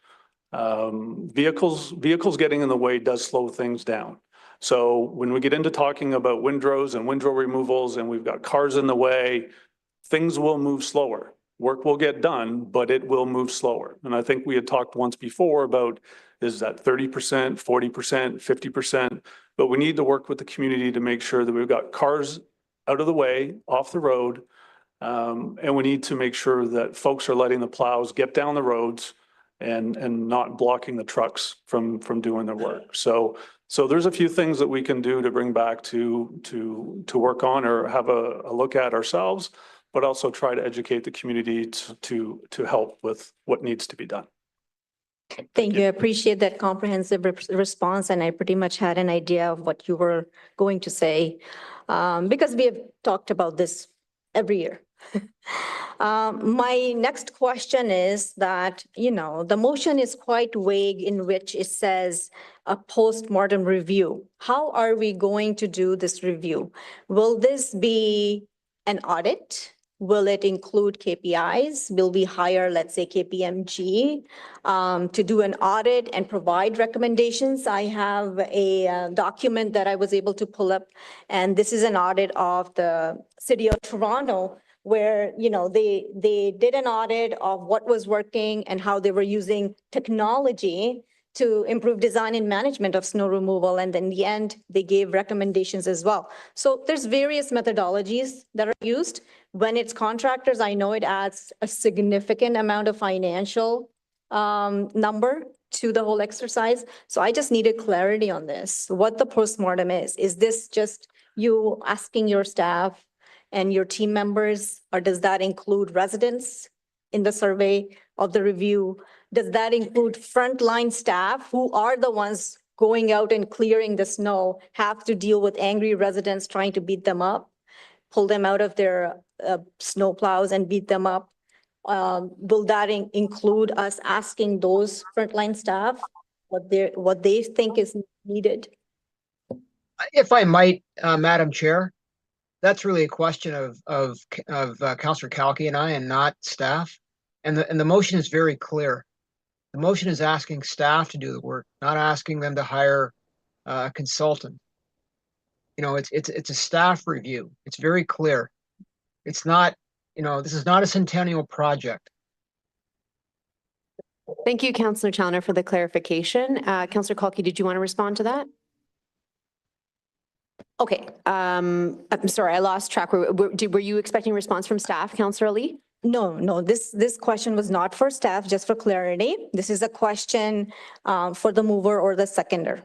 Vehicles getting in the way does slow things down. So when we get into talking about windrows and windrow removals and we've got cars in the way, things will move slower. Work will get done, but it will move slower. And I think we had talked once before about is that 30%, 40%, 50%, but we need to work with the community to make sure that we've got cars out of the way, off the road, and we need to make sure that folks are letting the plows get down the roads and not blocking the trucks from doing their work. So there's a few things that we can do to bring back to work on or have a look at ourselves, but also try to educate the community to help with what needs to be done. Thank you. I appreciate that comprehensive response, and I pretty much had an idea of what you were going to say because we have talked about this every year. My next question is that, the motion is quite vague in which it says a post-mortem review. How are we going to do this review? Will this be an audit? Will it include KPIs? Will we hire, let's say, KPMG to do an audit and provide recommendations? I have a document that I was able to pull up, and this is an audit of the City of Toronto where, they did an audit of what was working and how they were using technology to improve design and management of snow removal. And in the end, they gave recommendations as well. So there's various methodologies that are used. When it's contractors, I know it adds a significant amount of financial number to the whole exercise. So I just needed clarity on this, what the postmortem is. Is this just you asking your staff and your team members, or does that include residents in the survey of the review? Does that include frontline staff who are the ones going out and clearing the snow, have to deal with angry residents trying to beat them up, pull them out of their snow plows and beat them up? Will that include us asking those frontline staff what they think is needed? If I might, Madam Chair, that's really a question of Councillor Kalki and I, and not staff. And the motion is very clear. The motion is asking staff to do the work, not asking them to hire a consultant. It's a staff review. It's very clear. It's not, this is not a centennial project. Thank you, Councillor Challoner, for the clarification. Councillor Kalki, did you want to respond to that? Okay, I'm sorry, I lost track. Were you expecting a response from staff, Councillor Ali? No, this question was not for staff, just for clarity. This is a question for the mover or the seconder.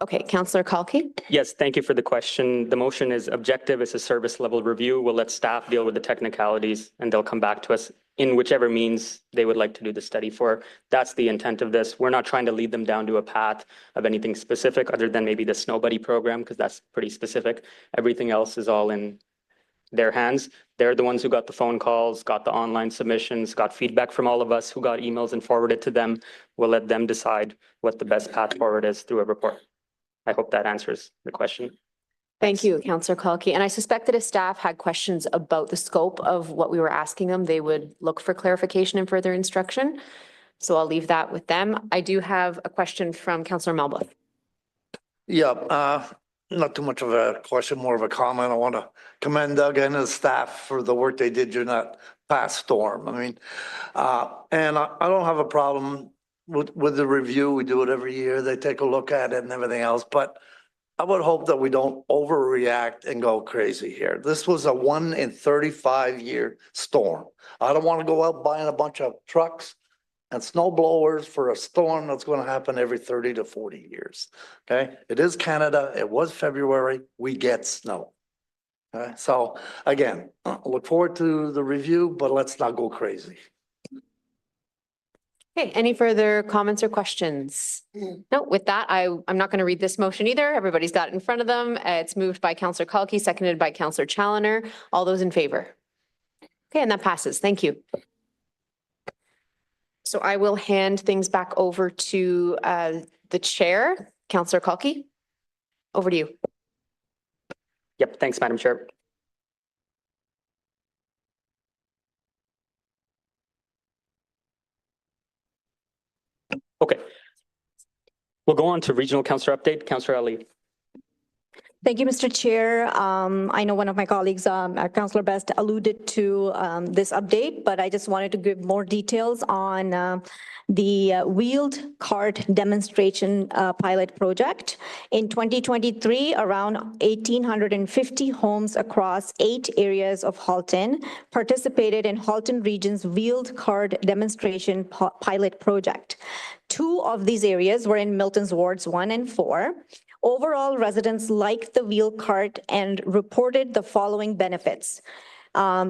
Okay, Councillor Kalki. Yes, thank you for the question. The motion is objective. It's a service level review. We'll let staff deal with the technicalities and they'll come back to us in whichever means they would like to do the study for. That's the intent of this. We're not trying to lead them down to a path of anything specific other than maybe the Snow Buddy program, because that's pretty specific. Everything else is all in their hands. They're the ones who got the phone calls, got the online submissions, got feedback from all of us who got emails and forwarded to them. We'll let them decide what the best path forward is through a report. I hope that answers the question. Thank you, Councillor Kalki. And I suspect that if staff had questions about the scope of what we were asking them, they would look for clarification and further instruction. So I'll leave that with them. I do have a question from Councillor Melba. Yeah, not too much of a question, more of a comment. I want to commend Doug and his staff for the work they did during that past storm. I mean, and I don't have a problem with the review. We do it every year. They take a look at it and everything else, but I would hope that we don't overreact and go crazy here. This was a 1 in 35 year storm. I don't want to go out buying a bunch of trucks and snow blowers for a storm that's going to happen every 30 to 40 years. Okay, it is Canada. It was February. We get snow. Okay, so again, look forward to the review, but let's not go crazy. Okay, any further comments or questions? No, with that, I'm not going to read this motion either. Everybody's got it in front of them. It's moved by Councillor Kalki, seconded by Councillor Challoner. All those in favor? Okay, and that passes. Thank you. So I will hand things back over to the chair, Councillor Kalki. Over to you. Yep, thanks, Madam Chair. Okay. We'll go on to regional councillor update. Councillor Ali. Thank you, Mr. Chair. I know one of my colleagues, Councillor Best, alluded to this update, but I just wanted to give more details on the wheeled cart demonstration pilot project. In 2023, around 1,850 homes across 8 areas of Halton participated in Halton Region's wheeled cart demonstration pilot project. 2 of these areas were in Milton's wards 1 and 4. Overall, residents liked the wheel cart and reported the following benefits.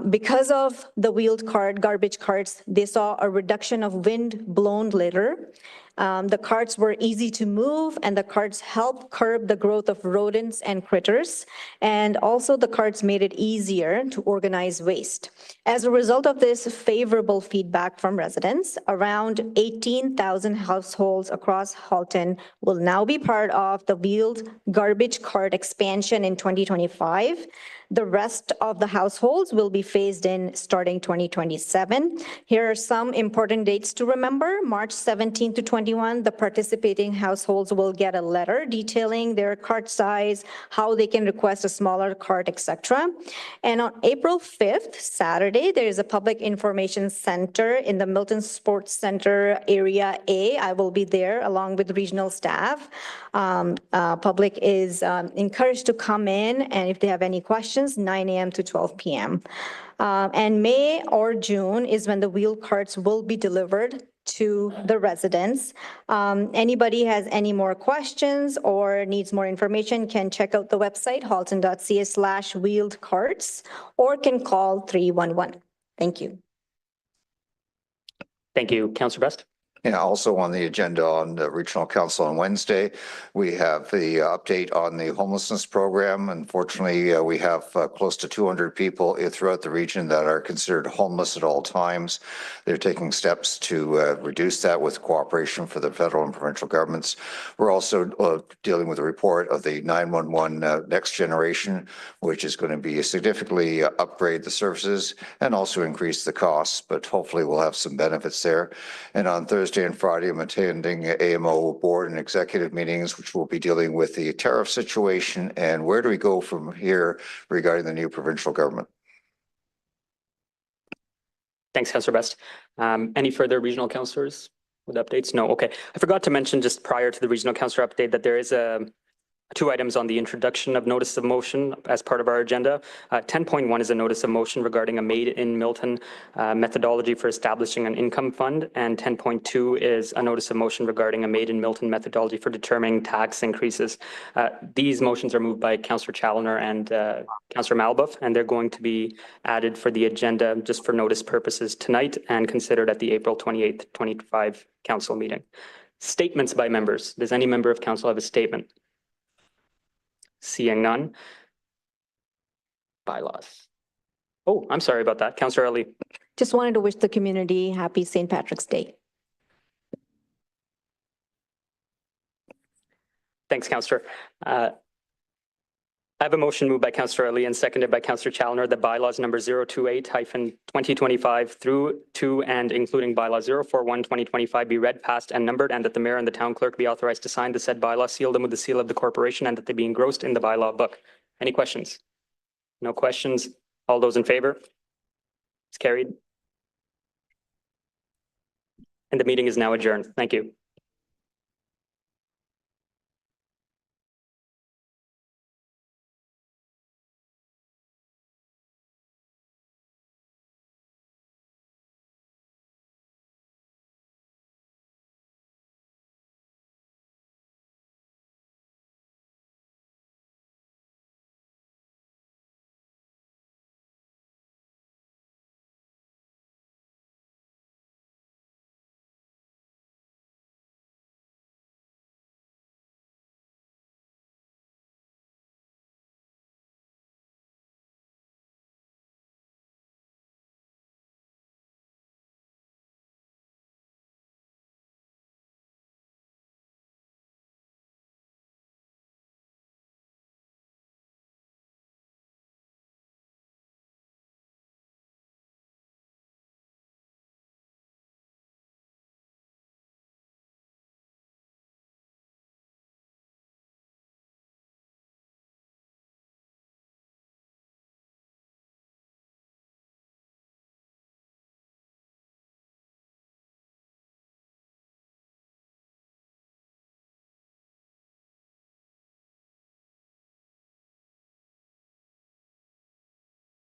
Because of the wheeled cart, garbage carts, they saw a reduction of wind-blown litter. The carts were easy to move, and the carts helped curb the growth of rodents and critters. And also the carts made it easier to organize waste. As a result of this favorable feedback from residents, around 18,000 households across Halton will now be part of the wheeled garbage cart expansion in 2025. The rest of the households will be phased in starting 2027. Here are some important dates to remember. March 17 to 21, the participating households will get a letter detailing their cart size, how they can request a smaller cart, etc. And on April 5th, Saturday, there is a public information center in the Milton Sports Center Area A. I will be there along with regional staff. Public is encouraged to come in, and if they have any questions, 9 a.m. to 12 p.m. And May or June is when the wheel carts will be delivered to the residents. Anybody has any more questions or needs more information can check out the website halton.ca/wheeled carts or can call 311. Thank you. Thank you. Councillor Best. Yeah, also on the agenda on the Regional Council on Wednesday, we have the update on the homelessness program. Unfortunately, we have close to 200 people throughout the region that are considered homeless at all times. They're taking steps to reduce that with cooperation for the federal and provincial governments. We're also dealing with a report of the 911 next generation, which is going to be significantly upgrade the services and also increase the costs, but hopefully we'll have some benefits there. And on Thursday and Friday, I'm attending AMO board and executive meetings, which will be dealing with the tariff situation and where do we go from here regarding the new provincial government. Thanks, Councillor Best. Any further regional councillors with updates? No. Okay. I forgot to mention just prior to the regional councillor update that there is a two items on the introduction of notice of motion as part of our agenda. 10.1 is a notice of motion regarding a made in Milton methodology for establishing an income fund. And 10.2 is a notice of motion regarding a made in Milton methodology for determining tax increases. These motions are moved by Councillor Challoner and Councillor Malbuff, and they're going to be added for the agenda just for notice purposes tonight and considered at the April 28th, 2025 council meeting. Statements by members. Does any member of council have a statement? Seeing none. Bylaws. Oh, I'm sorry about that. Councillor Ali. Just wanted to wish the community happy St. Patrick's Day. Thanks, Councillor. I have a motion moved by Councillor Ali and seconded by Councillor Challoner that bylaws number 028-2025 through to and including bylaw 041-2025 be read, passed, and numbered, and that the mayor and the town clerk be authorized to sign the said bylaw, seal them with the seal of the corporation, and that they be engrossed in the bylaw book. Any questions? No questions. All those in favor? It's carried. And the meeting is now adjourned. Thank you.